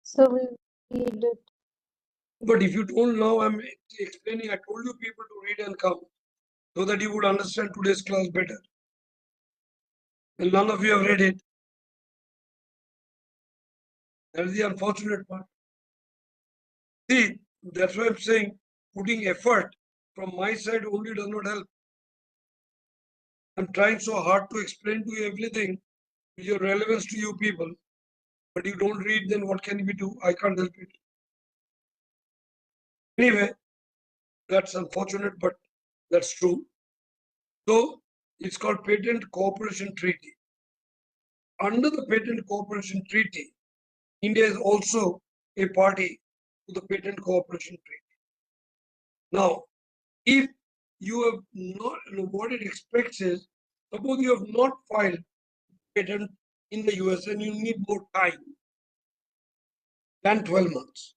Speaker 3: So we read it.
Speaker 2: But if you don't know, I'm explaining. I told you people to read and come so that you would understand today's class better. And none of you have read it. That is the unfortunate part. See, that's why I'm saying putting effort from my side only does not help. I'm trying so hard to explain to you everything which is relevance to you people, but you don't read, then what can we do? I can't help it. Anyway, that's unfortunate, but that's true. So it's called Patent Cooperation Treaty. Under the Patent Cooperation Treaty, India is also a party to the Patent Cooperation Treaty. Now, if you have not, what it expects is, suppose you have not filed patent in the US and you need more time than 12 months.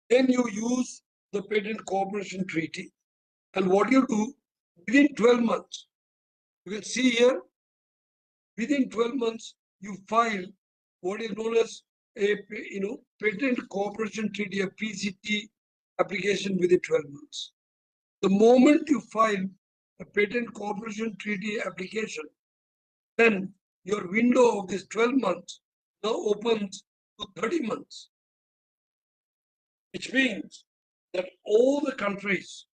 Speaker 2: Then you use the Patent Cooperation Treaty. And what you do within 12 months, you can see here, within 12 months, you file what is known as a patent cooperation treaty, a PCT application within 12 months. The moment you file a patent cooperation treaty application, then your window of this 12 months now opens to 30 months, which means that all the countries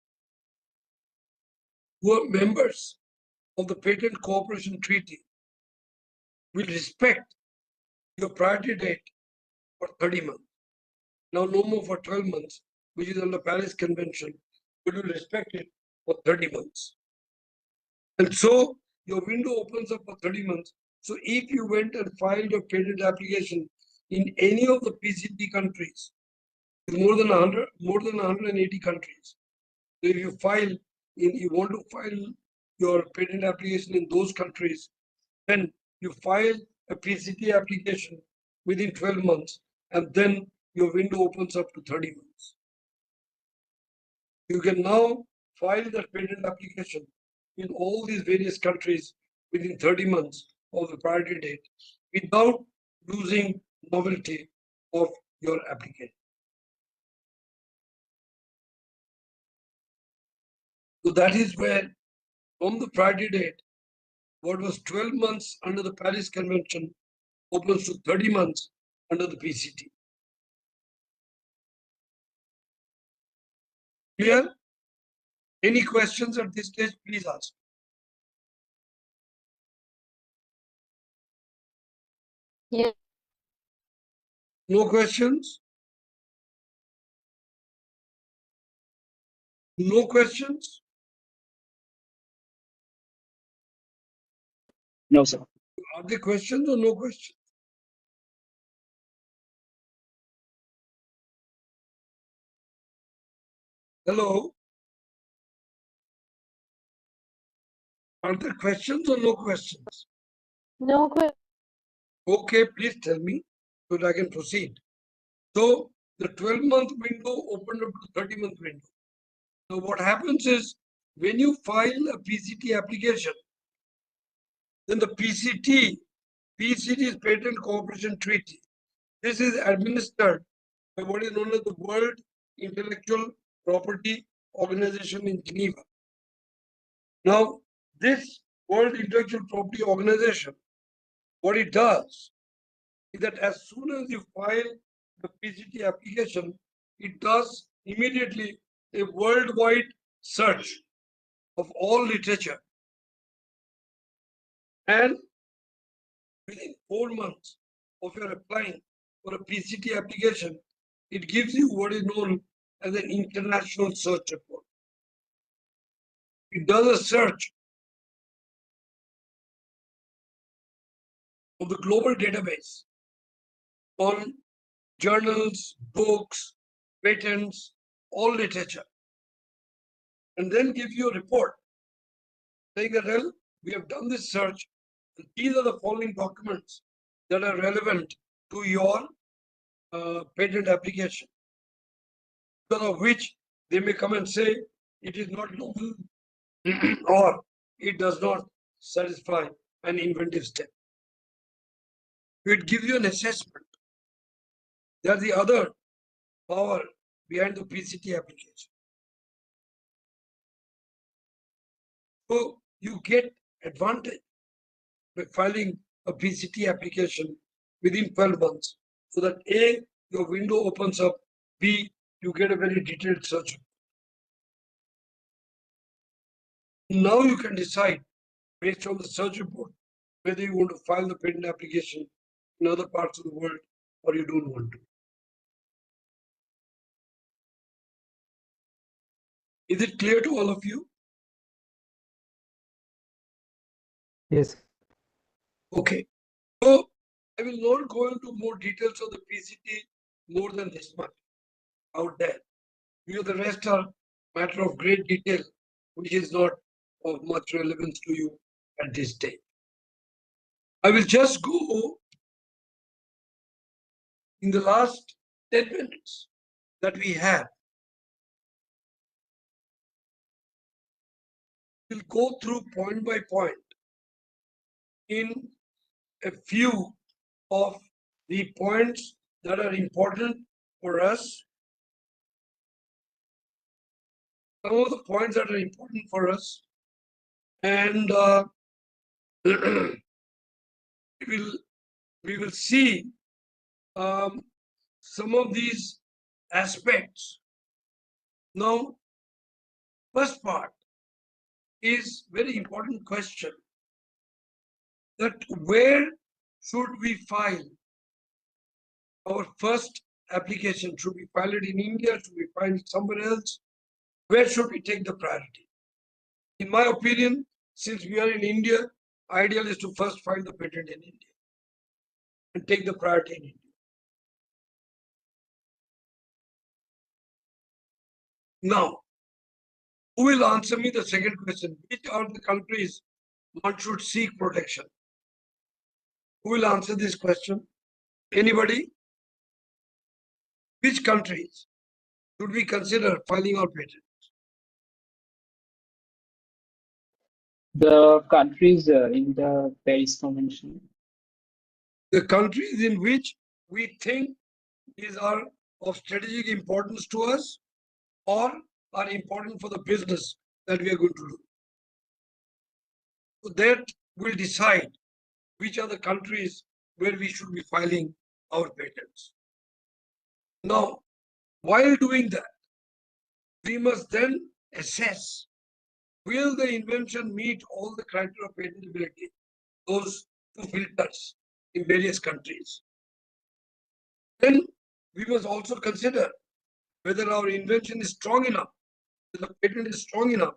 Speaker 2: who are members of the Patent Cooperation Treaty will respect your priority date for 30 months. Now, no more for 12 months, which is under Paris Convention, but will respect it for 30 months. And so your window opens up for 30 months. So if you went and filed your patent application in any of the PCT countries, more than 180 countries. So if you want to file your patent application in those countries, then you file a PCT application within 12 months, and then your window opens up to 30 months. You can now file that patent application in all these various countries within 30 months of the priority date without losing novelty of your application. So that is where, from the priority date, what was 12 months under the Paris Convention opens to 30 months under the PCT. Clear? Any questions at this stage, please ask.
Speaker 3: Yeah.
Speaker 2: No questions? No questions?
Speaker 4: No, sir.
Speaker 2: Are there questions or no questions? Hello? Are there questions or no questions?
Speaker 3: No question.
Speaker 2: Okay, please tell me so that I can proceed. So the 12-month window opened up to 30-month window. So what happens is when you file a PCT application, then the PCT is Patent Cooperation Treaty. This is administered by what is known as the World Intellectual Property Organization in Geneva. Now, this World Intellectual Property Organization, what it does is that as soon as you file the PCT application, it does immediately a worldwide search of all literature. And within 4 months of your applying for a PCT application, it gives you what is known as an international search report. It does a search of the global database on journals, books, patents, all literature, and then gives you a report saying that, well, we have done this search, and these are the following documents that are relevant to your patent application, because of which they may come and say it is not novel or it does not satisfy an inventive step. It gives you an assessment. That's the other power behind the PCT application. So you get advantage by filing a PCT application within 12 months, so that A, your window opens up, B, you get a very detailed search. Now you can decide based on the search report whether you want to file the patent application in other parts of the world or you don't want to. Is it clear to all of you?
Speaker 5: Yes.
Speaker 2: Okay. So I will not go into more details of the PCT more than this much out there. You, the rest are matter of great detail, which is not of much relevance to you at this stage. I will just go in the last 10 minutes that we have. We'll go through point by point in a few of the points that are important for us. Some of the points that are important for us, and we will see some of these aspects. Now, first part is very important question, that where should we file our first application? Should we file it in India? Should we file it somewhere else? Where should we take the priority? In my opinion, since we are in India, ideal is to first file the patent in India and take the priority in India. Now, who will answer me the second question? Which are the countries one should seek protection? Who will answer this question? Anybody? Which countries should we consider filing our patent?
Speaker 4: The countries in the Paris Convention.
Speaker 2: The countries in which we think these are of strategic importance to us or are important for the business that we are going to do. So that will decide which are the countries where we should be filing our patents. Now, while doing that, we must then assess, will the invention meet all the criteria of patentability, those two filters in various countries. Then we must also consider whether our invention is strong enough, whether the patent is strong enough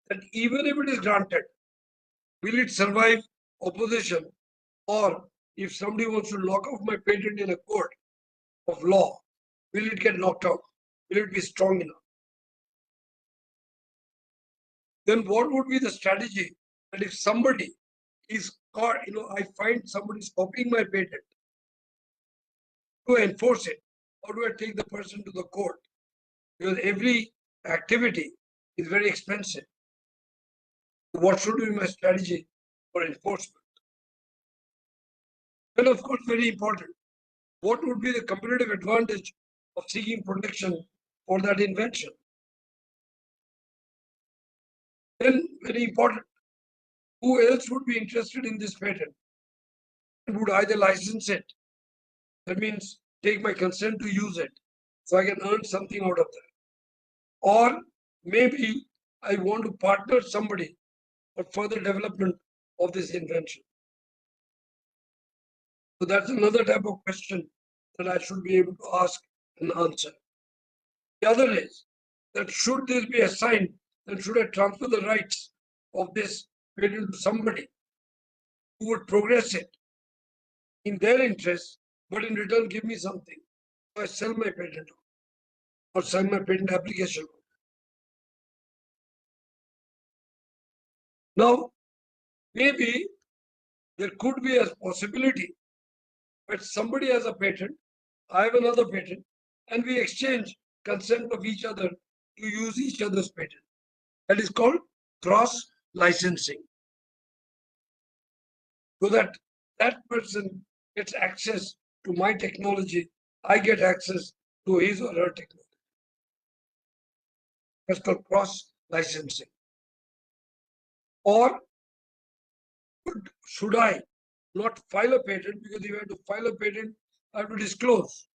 Speaker 2: that even if it is granted, will it survive opposition? Or if somebody wants to lock off my patent in a court of law, will it get knocked out? Will it be strong enough? Then what would be the strategy that if somebody is caught, I find somebody is copying my patent, to enforce it? How do I take the person to the court? Because every activity is very expensive. What should be my strategy for enforcement? And of course, very important, what would be the competitive advantage of seeking protection for that invention? Then, very important, who else would be interested in this patent and would either license it, that means take my consent to use it, so I can earn something out of that. Or maybe I want to partner somebody for further development of this invention. So that's another type of question that I should be able to ask and answer. The other is that should this be assigned, then should I transfer the rights of this patent to somebody who would progress it in their interest, but in return give me something. So I sell my patent or sell my patent application. Now, maybe there could be a possibility that somebody has a patent, I have another patent, and we exchange consent of each other to use each other's patent. That is called cross licensing. So that that person gets access to my technology, I get access to his or her technology. That's called cross licensing. Or should I not file a patent, because if I have to file a patent, I have to disclose.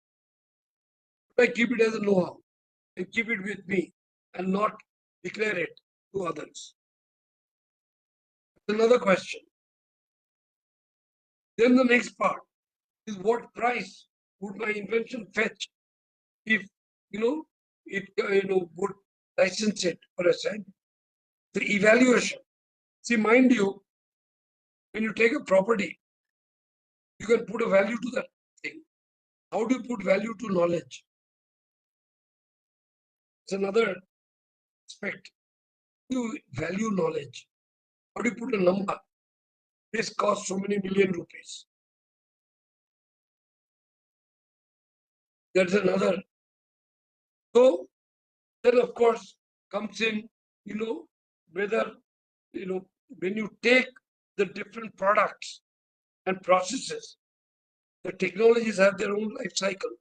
Speaker 2: Should I keep it as a know-how and keep it with me and not declare it to others? Another question. Then the next part is, what price would my invention fetch if it would license it for a cent? The evaluation. See, mind you, when you take a property, you can put a value to that thing. How do you put value to knowledge? It's another aspect. You value knowledge. How do you put a number? This costs so many million rupees. That's another. So then, of course, comes in, whether, when you take the different products and processes, The technologies have their own life cycle.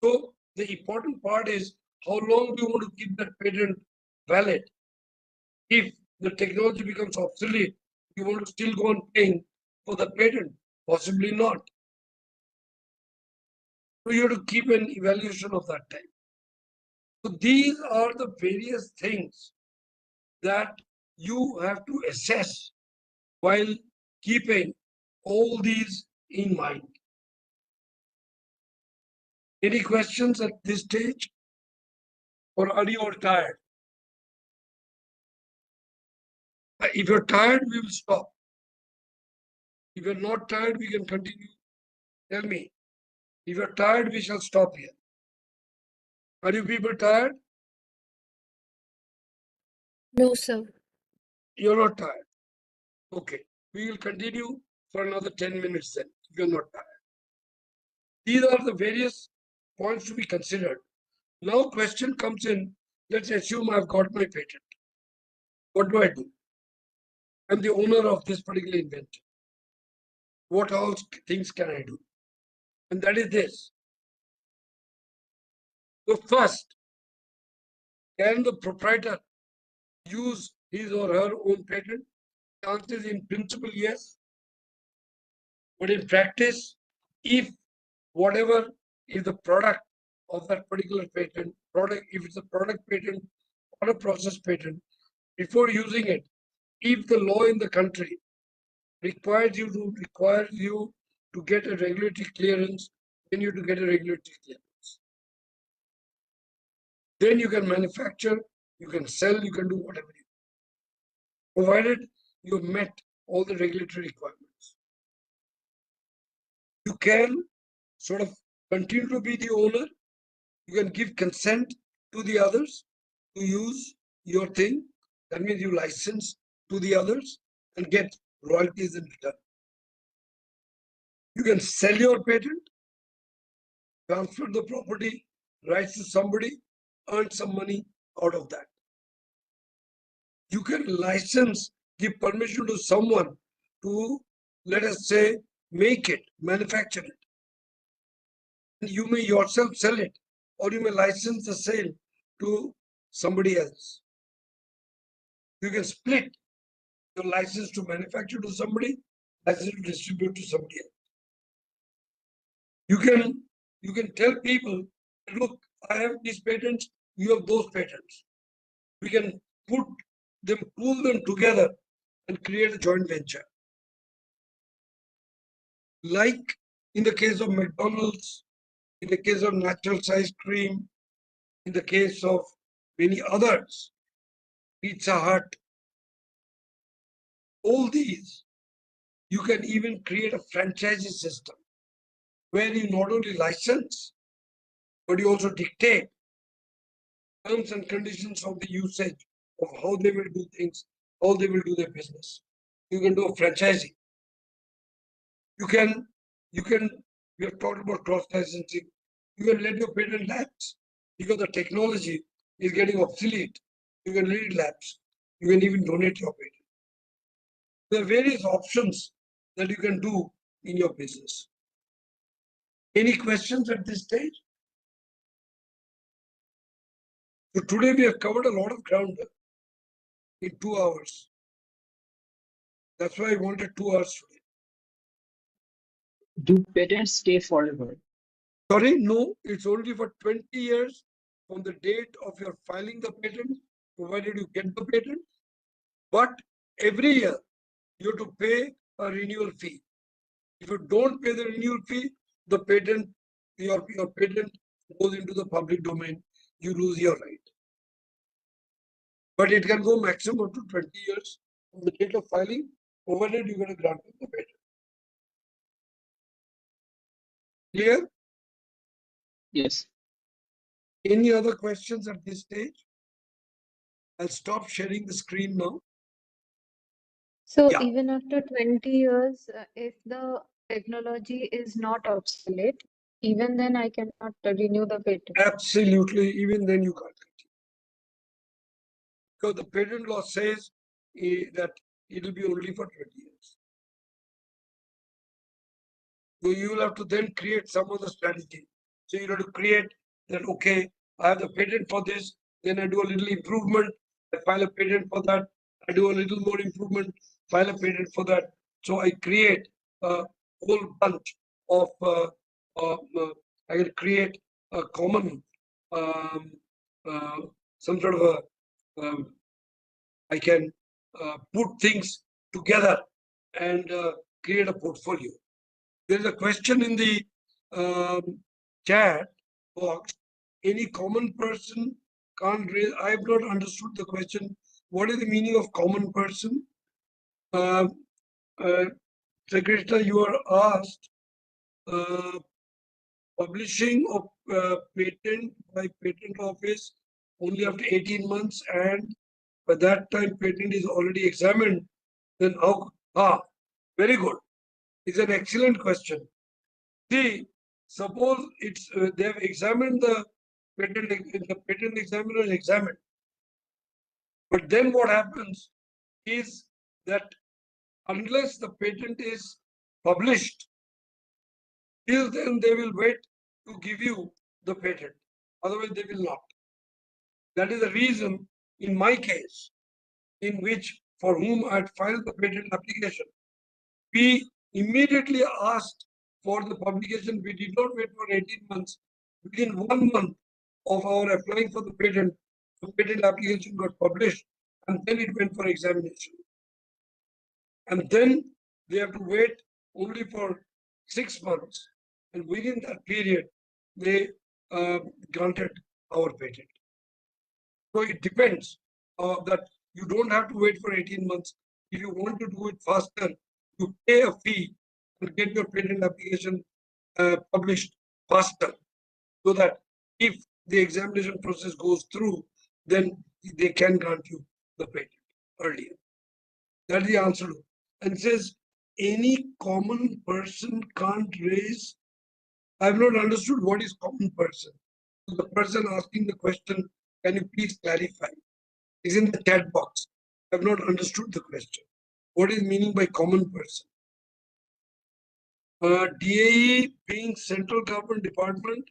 Speaker 2: So the important part is how long do you want to keep that patent valid? If the technology becomes obsolete, you want to still go on paying for the patent? Possibly not. So you have to keep an evaluation of that time. So these are the various things that you have to assess while keeping all these in mind. Any questions at this stage? Or are you all tired? If you're tired, we will stop. If you're not tired, we can continue. Tell me. If you're tired, we shall stop here. Are you people tired?
Speaker 3: No, sir.
Speaker 2: You're not tired. Okay. We will continue for another 10 minutes then, if you're not tired. These are the various points to be considered. Now question comes in, let's assume I've got my patent. What do I do? I'm the owner of this particular invention. What else things can I do? And that is this. So first, can the proprietor use his or her own patent? The answer is in principle, yes. But in practice, if whatever is the product of that particular patent, if it's a product patent or a process patent, before using it, if the law in the country requires you to get a regulatory clearance, then you have to get a regulatory clearance. Then you can manufacture, you can sell, you can do whatever you want, provided you've met all the regulatory requirements. You can sort of continue to be the owner. You can give consent to the others to use your thing. That means you license to the others and get royalties in return. You can sell your patent, transfer the property rights to somebody, earn some money out of that. You can license, give permission to someone to, let us say, make it, manufacture it. And you may yourself sell it, or you may license the sale to somebody else. You can split your license to manufacture to somebody, license to distribute to somebody else. You can tell people, look, I have these patents, you have those patents. We can pool them together and create a joint venture. Like in the case of McDonald's, in the case of natural size cream, in the case of many others, Pizza Hut, all these, you can even create a franchisee system where you not only license, but you also dictate terms and conditions of the usage of how they will do things, how they will do their business. You can do a franchising. We have talked about cross licensing. You can let your patent lapse because the technology is getting obsolete. You can let it lapse. You can even donate your patent. There are various options that you can do in your business. Any questions at this stage? So today we have covered a lot of ground in 2 hours. That's why I wanted 2 hours today.
Speaker 4: Do patents stay forever?
Speaker 2: Sorry, no, it's only for 20 years from the date of your filing the patent, provided you get the patent. But every year you have to pay a renewal fee. If you don't pay the renewal fee, the patent, your patent goes into the public domain. You lose your right. But it can go maximum up to 20 years from the date of filing, provided you get a grant of the patent. Clear?
Speaker 4: Yes.
Speaker 2: Any other questions at this stage? I'll stop sharing the screen now.
Speaker 3: So
Speaker 2: Yeah.
Speaker 3: even after 20 years, if the technology is not obsolete, even then I cannot renew the patent.
Speaker 2: Absolutely, even then you can't continue. Because the patent law says that it will be only for 20 years. So you will have to then create some other strategy. So you have to create that, okay, I have the patent for this, then I do a little improvement, I file a patent for that, I do a little more improvement, file a patent for that. So I create a whole bunch of, I can create a common, um, uh, some sort of a, I can put things together and create a portfolio. There is a question in the chat box. Any common person can't raise. I have not understood the question. What is the meaning of common person? Uh, Krishna, you are asked publishing of patent by patent office only after 18 months, and by that time patent is already examined. Then how? Very good. It's an excellent question. See, suppose it's they have examined the patent examiner has examined, but then what happens is that unless the patent is published, till then they will wait to give you the patent. Otherwise, they will not. That is the reason, in my case, in which for whom I had filed the patent application, we immediately asked for the publication. We did not wait for 18 months. Within 1 month of our applying for the patent application got published, and then it went for examination. And then they have to wait only for 6 months. And within that period, they granted our patent. So it depends that you don't have to wait for 18 months. If you want to do it faster, you pay a fee and get your patent application published faster, so that if the examination process goes through, then they can grant you the patent earlier. That's the answer. And it says any common person can't raise. I've not understood what is common person. So the person asking the question, can you please clarify? Is in the chat box. I have not understood the question. What is meaning by common person? DAE being central government department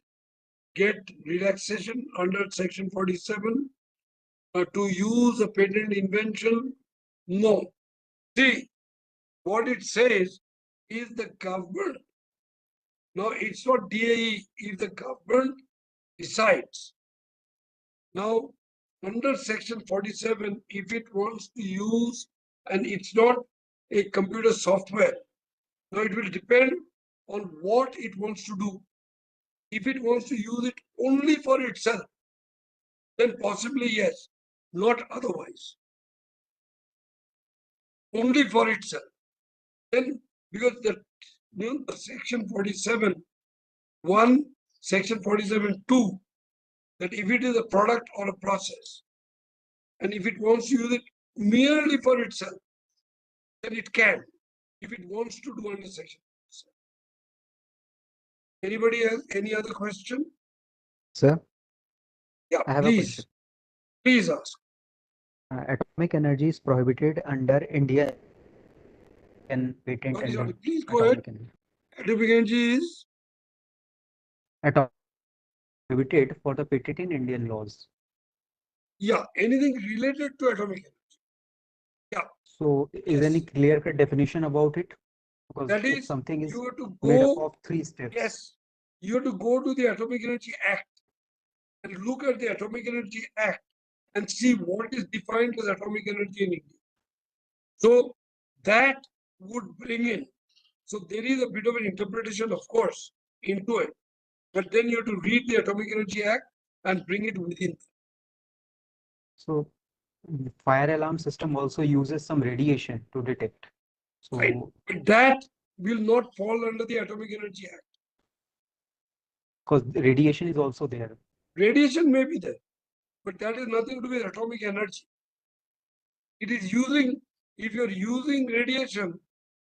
Speaker 2: get relaxation under section 47 to use a patent invention? No. See, what it says is the government. No, it's not DAE. If the government decides. Now, under section 47, if it wants to use, and it's not a computer software, now it will depend on what it wants to do. If it wants to use it only for itself, then possibly yes, not otherwise. Only for itself. Then, because the section 47, 1, section 47, 2, that if it is a product or a process, and if it wants to use it merely for itself, then it can, if it wants to do under section 47. Anybody else? Any other question?
Speaker 5: Sir,
Speaker 2: Yeah,
Speaker 5: I have a question.
Speaker 2: Please ask.
Speaker 5: Atomic energy is prohibited under Indian patent
Speaker 2: Sorry,
Speaker 5: under
Speaker 2: please go ahead.
Speaker 5: atomic energy.
Speaker 2: Atomic energy is
Speaker 5: Atomic prohibited for the patent in Indian laws.
Speaker 2: anything related to atomic energy. Yeah.
Speaker 5: So is any clear-cut definition about it? Because
Speaker 2: That
Speaker 5: if
Speaker 2: is,
Speaker 5: something is
Speaker 2: you have to
Speaker 5: made up
Speaker 2: go.
Speaker 5: of 3 steps.
Speaker 2: Yes, you have to go to the Atomic Energy Act and look at the Atomic Energy Act and see what is defined as atomic energy in India. So that would bring in. So there is a bit of an interpretation, of course, into it. But then you have to read the Atomic Energy Act and bring it within.
Speaker 5: So fire alarm system also uses some radiation to detect. So
Speaker 2: right. But that will not fall under the Atomic Energy Act.
Speaker 5: because radiation is also there.
Speaker 2: Radiation may be there, but that is nothing to do with atomic energy. It is using, if you're using radiation,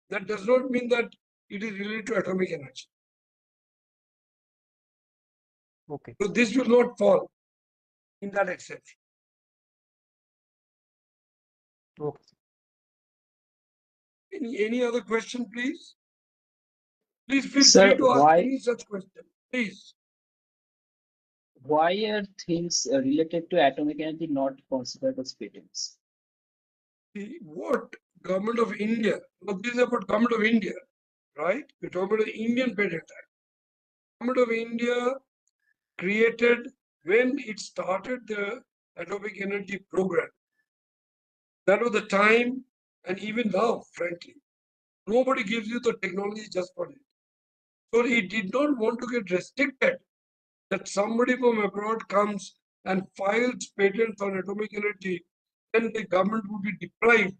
Speaker 2: that does not mean that it is related to atomic energy.
Speaker 5: Okay.
Speaker 2: So this will not fall in that exception.
Speaker 5: Okay.
Speaker 2: Any other question, please? Please feel
Speaker 4: Sir,
Speaker 2: free to ask
Speaker 4: why
Speaker 2: any such question. Please.
Speaker 4: why are things related to atomic energy not considered as patents?
Speaker 2: See, what government of India, now this is about government of India, right? We're talking about the Indian Patent Act. Government of India created when it started the atomic energy program. That was the time, and even now, frankly, nobody gives you the technology just for it. So it did not want to get restricted that somebody from abroad comes and files patents on atomic energy, then the government would be deprived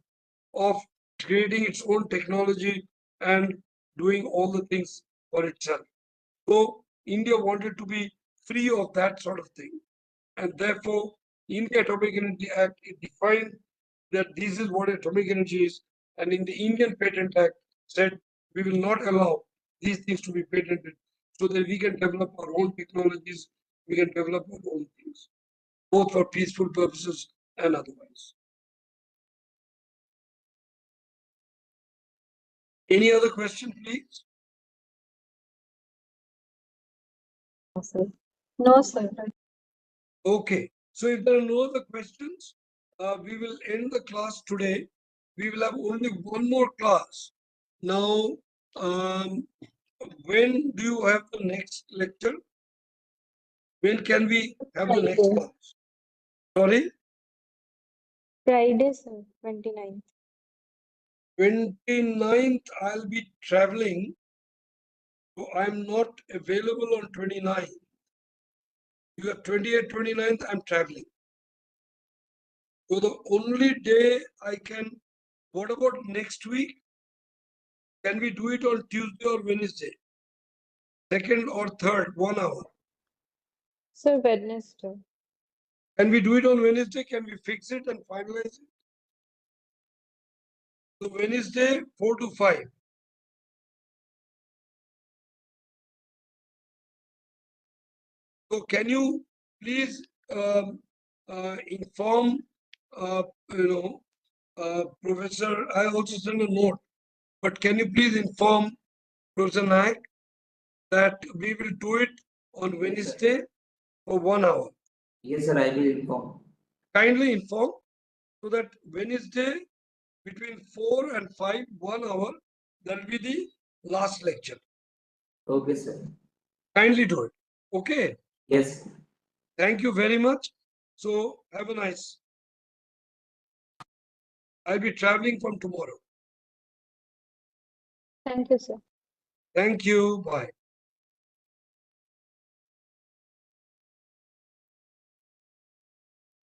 Speaker 2: of creating its own technology and doing all the things for itself. So India wanted to be free of that sort of thing. And therefore, in the Atomic Energy Act, it defined that this is what atomic energy is. And in the Indian Patent Act, said we will not allow these things to be patented so that we can develop our own technologies, we can develop our own things, both for peaceful purposes and otherwise. Any other question, please?
Speaker 3: No, sir. No, sir.
Speaker 2: Okay, so if there are no other questions, we will end the class today. We will have only one more class. Now, when do you have the next lecture? When can we have the next
Speaker 3: Friday.
Speaker 2: class? Sorry?
Speaker 3: Friday, sir. 29th.
Speaker 2: 29th, I'll be traveling. So I'm not available on 29th. You have 28th, 29th, I'm traveling. So the only day I can, what about next week? Can we do it on Tuesday or Wednesday? Second or third, 1 hour.
Speaker 3: Sir, Wednesday.
Speaker 2: Can we do it on Wednesday? Can we fix it and finalize it? So Wednesday, 4 to 5. So can you please inform, Professor, I also sent a note, but can you please inform Professor Naik that we will do it on Wednesday for 1 hour?
Speaker 8: Yes, sir, I will inform.
Speaker 2: Kindly inform so that Wednesday between 4 and 5, 1 hour, that will be the last lecture.
Speaker 8: Okay, sir.
Speaker 2: Kindly do it. Okay.
Speaker 8: Yes.
Speaker 2: Thank you very much. So have a nice. I'll be traveling from tomorrow.
Speaker 3: Thank you, sir.
Speaker 2: Thank you. Bye.